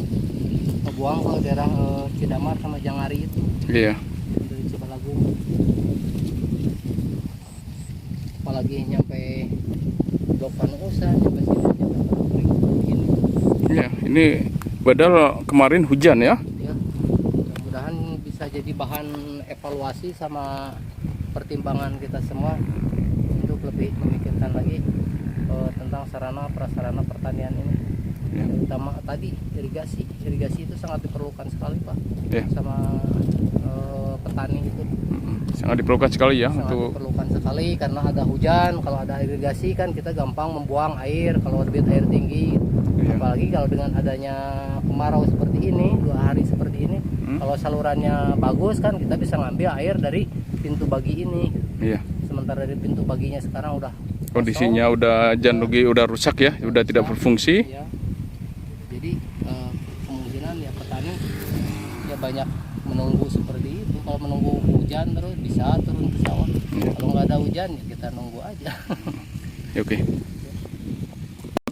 S4: ke daerah Cidamar sama Jangari itu.
S1: Iya.
S4: Dari Cibalagung, apalagi nyampe Blok Panusan, nyampe sini begini.
S1: Iya, ini padahal kemarin hujan ya.
S4: Ya, mudah-mudahan bisa jadi bahan evaluasi sama pertimbangan kita semua untuk lebih memikirkan lagi tentang sarana prasarana pertanian ini.
S1: Ya.
S4: Terutama tadi irigasi itu sangat diperlukan sekali Pak,
S1: Ya.
S4: sama petani itu.
S1: Sangat diperlukan sekali ya
S4: Sangat
S1: untuk
S4: diperlukan sekali karena ada hujan. Kalau ada irigasi kan kita gampang membuang air kalau debit air tinggi.
S1: Iya.
S4: Apalagi kalau dengan adanya kemarau seperti ini, 2 hari seperti ini, kalau salurannya bagus kan kita bisa ngambil air dari pintu bagi ini.
S1: iya.
S4: Sementara dari pintu baginya sekarang udah
S1: Kondisinya udah jandugi udah rusak ya, udah tidak berfungsi.
S4: ya. Jadi kemungkinan ya petani ya banyak menunggu seperti itu. Kalau menunggu hujan terus bisa turun ke sawah.
S1: Iya.
S4: Kalau nggak ada hujan ya kita nunggu aja.
S1: Ya, oke.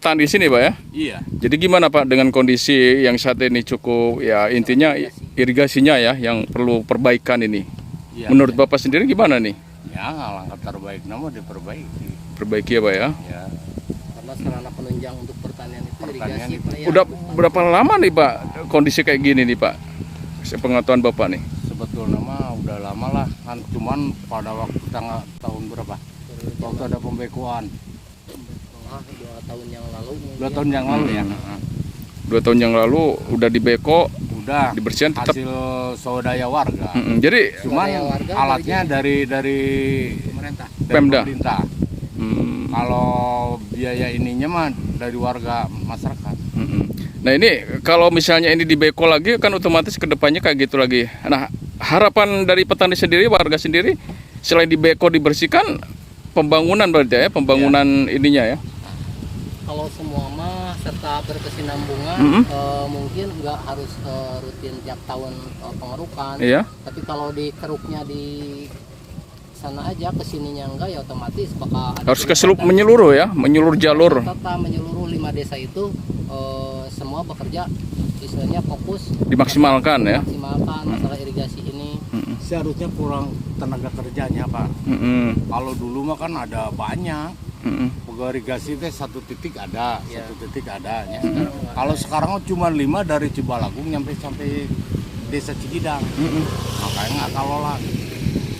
S1: petani di sini, Pak ya?
S8: Iya.
S1: Jadi gimana Pak dengan kondisi yang saat ini cukup ya intinya irigasinya ya yang perlu perbaikan ini.
S8: Iya.
S1: Menurut Bapak sendiri gimana nih?
S8: Ya, langkah terbaik nama diperbaiki.
S1: Perbaiki ya Pak ya?
S8: Ya.
S4: Karena sarana penunjang untuk pertanian itu
S8: Pertanian
S4: irigasi
S8: itu.
S4: Pak ya.
S1: Udah berapa lama nih Pak kondisi kayak gini nih Pak? Sepengetahuan Bapak nih.
S8: Sebetulnya mah udah lama lah, kan cuman pada waktu tahun berapa? Waktu ada pembekuan.
S4: 2 tahun yang lalu.
S8: 2 tahun yang lalu ya.
S1: 2 tahun yang lalu udah dibeko,
S8: Udah.
S1: dibersihin tetap.
S8: Hasil swadaya warga.
S1: Jadi
S8: Cuman
S4: Swadaya warga
S8: alatnya dari
S4: Pemerintah.
S1: Pemda.
S8: pemerintah.
S1: mm,
S8: Kalau biaya ininya mah dari warga masyarakat.
S1: mm-mm. Nah ini kalau misalnya ini dibeko lagi kan otomatis kedepannya kayak gitu lagi. Nah harapan dari petani sendiri, warga sendiri selain dibeko dibersihkan pembangunan berarti ya, pembangunan ininya ya.
S4: Kalau semua mah serta berkesinambungan
S1: Mm-mm.
S4: mungkin nggak harus rutin tiap tahun pengerukan.
S1: Iya.
S4: Tapi kalau dikeruknya di sana aja, kesininya enggak ya otomatis bakal ada
S1: Harus
S4: peningkatan.
S1: menyeluruh ya, menyeluruh jalur.
S4: Serta menyeluruh 5 desa itu semua bekerja istilahnya fokus
S1: Dimaksimalkan ya.
S4: maksimalkan masalah irigasi ini.
S8: Seharusnya kurang tenaga kerjanya, Pak.
S1: Mm-mm.
S8: Kalau dulu mah kan ada banyak.
S1: Mm-mm.
S8: Pegawai irigasi teh satu titik ada. Ya. Kalau sekarang cuma 5 dari Cibalagung sampai desa Cikidang. Makanya nggak kelola.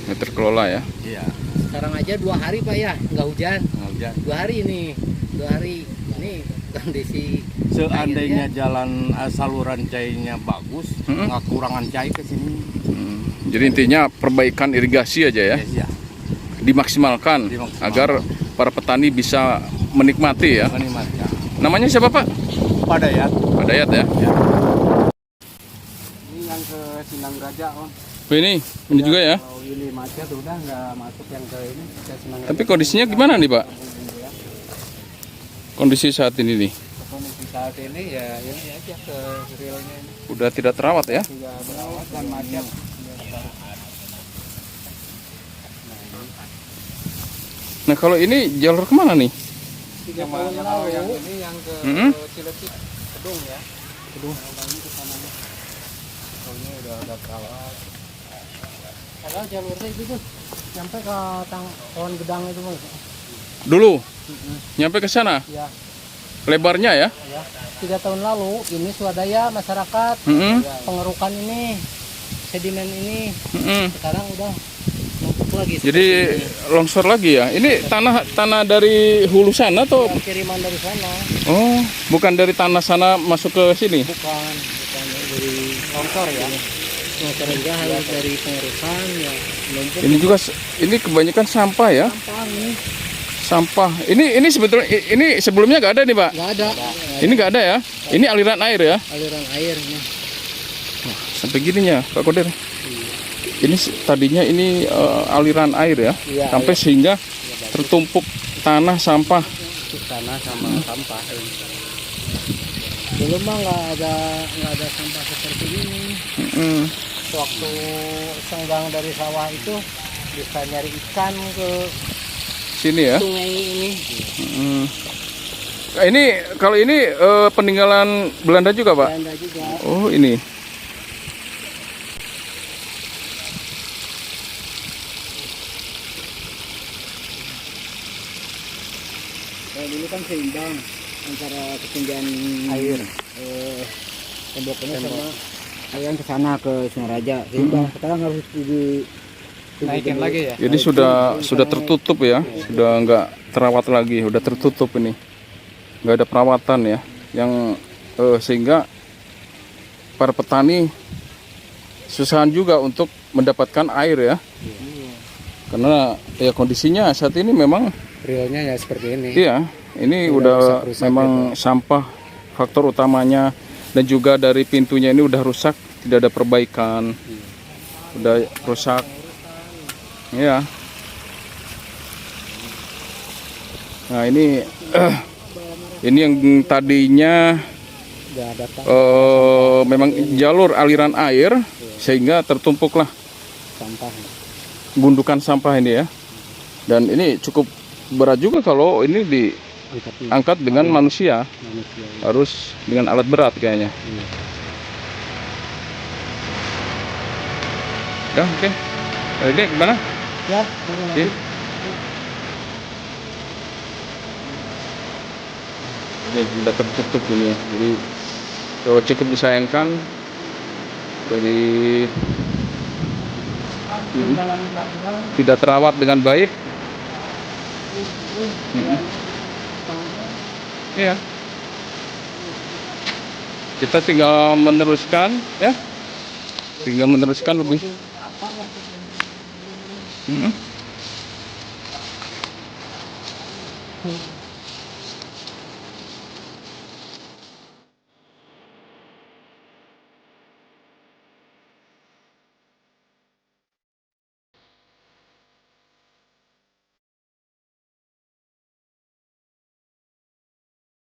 S1: Nggak terkelola ya.
S8: Iya.
S4: Sekarang aja 2 hari Pak ya nggak hujan.
S8: nggak hujan.
S4: 2 hari ini, 2 hari ini kondisi
S8: Seandainya
S4: airnya.
S8: jalan saluran cairnya bagus, nggak kurangan cair ke sini.
S1: Jadi intinya perbaikan irigasi aja ya,
S8: Ya,
S1: dimaksimalkan
S8: Dimaksimalkan.
S1: agar para petani bisa menikmati ya.
S8: menikmatnya.
S1: Namanya siapa Pak?
S8: Pada ya.
S1: Pak Dayat ya.
S7: Ini yang ke Sindang Raja, Om.
S1: Oh, ini juga ya.
S7: Kalau ini macet udah nggak masuk yang ke ini ke Sindang Raja.
S1: Tapi kondisinya gimana nih Pak? Kondisi saat ini nih,
S7: Kondisi saat ini ya ini aja ke realnya ini
S1: udah tidak terawat ya.
S7: juga berawat dan macet.
S1: Nah kalau ini jalur kemana nih?
S7: 3 tahun lalu yang ini yang ke
S1: Mm-mm.
S7: Ciletik Kedung ya. Kedung. Yang ini ke sananya. Oh, ini udah terawat.
S4: Padahal jalurnya itu tuh sampai ke pohon gedang itu Bang.
S1: Dulu nyampe ke sana,
S4: Ya,
S1: lebarnya ya.
S4: ya. 3 tahun lalu ini swadaya masyarakat
S1: Mm-mm.
S4: pengerukan ini sedimen ini
S1: Mm-mm.
S4: sekarang udah numpuk lagi.
S1: Jadi longsor lagi ya. Ini tanah dari hulu sana atau?
S4: yang kiriman dari sana
S1: Oh, bukan dari tanah sana masuk ke sini.
S4: bukan dari longsor ya. Longsor juga harus dari pengerukan ya numpuk
S1: Ini juga ini kebanyakan sampah ya.
S4: sampah ini.
S1: Sampah. Ini sebetulnya ini sebelumnya nggak ada nih Pak.
S4: Nggak ada
S1: Ini nggak ada ya. Ini aliran air ya.
S4: aliran air ini.
S1: Sampai gininya Pak Kodir. Ini tadinya ini aliran air ya.
S4: Iya,
S1: Sampai sehingga tertumpuk tanah sampah.
S4: Tanah sama sampah. Dulu mah nggak ada sampah seperti ini.
S1: Mm-mm.
S4: Waktu senggang dari sawah itu bisa nyari ikan ke
S1: Sini ya.
S4: sungai ini.
S1: Mm. Ini kalau ini peninggalan Belanda juga Pak.
S4: Belanda juga.
S1: Oh ini.
S2: Dulu kan seimbang antara ketinggian air temboknya sama aliran ke sana ke Singaraja seimbang. Sekarang harus
S7: Naikin lagi ya.
S1: Jadi sudah tertutup ya. Sudah nggak terawat lagi. Udah tertutup ini. Nggak ada perawatan ya. Yang sehingga para petani susahan juga untuk mendapatkan air ya. Karena ya kondisinya saat ini memang
S7: Realnya ya seperti ini.
S1: iya, ini
S7: Udah
S1: udah
S7: rusak-rusak
S1: memang sampah faktor utamanya dan juga dari pintunya ini udah rusak, tidak ada perbaikan. Udah rusak. Iya. Nah, ini yang tadinya
S4: Nggak ada
S1: memang jalur aliran air sehingga tertumpuklah
S4: sampah.
S1: gundukan sampah ini ya. Dan ini cukup berat juga kalau ini angkat dengan manusia. Harus dengan alat berat kayaknya. Ya, oke. Dek, gimana?
S4: Ya,
S1: Oke. Ini sudah tertutup ini. Jadi cukup disayangkan dari tidak terawat dengan baik. Iya. Kita tinggal meneruskan, ya. Tinggal meneruskan lebih. Mm-mm.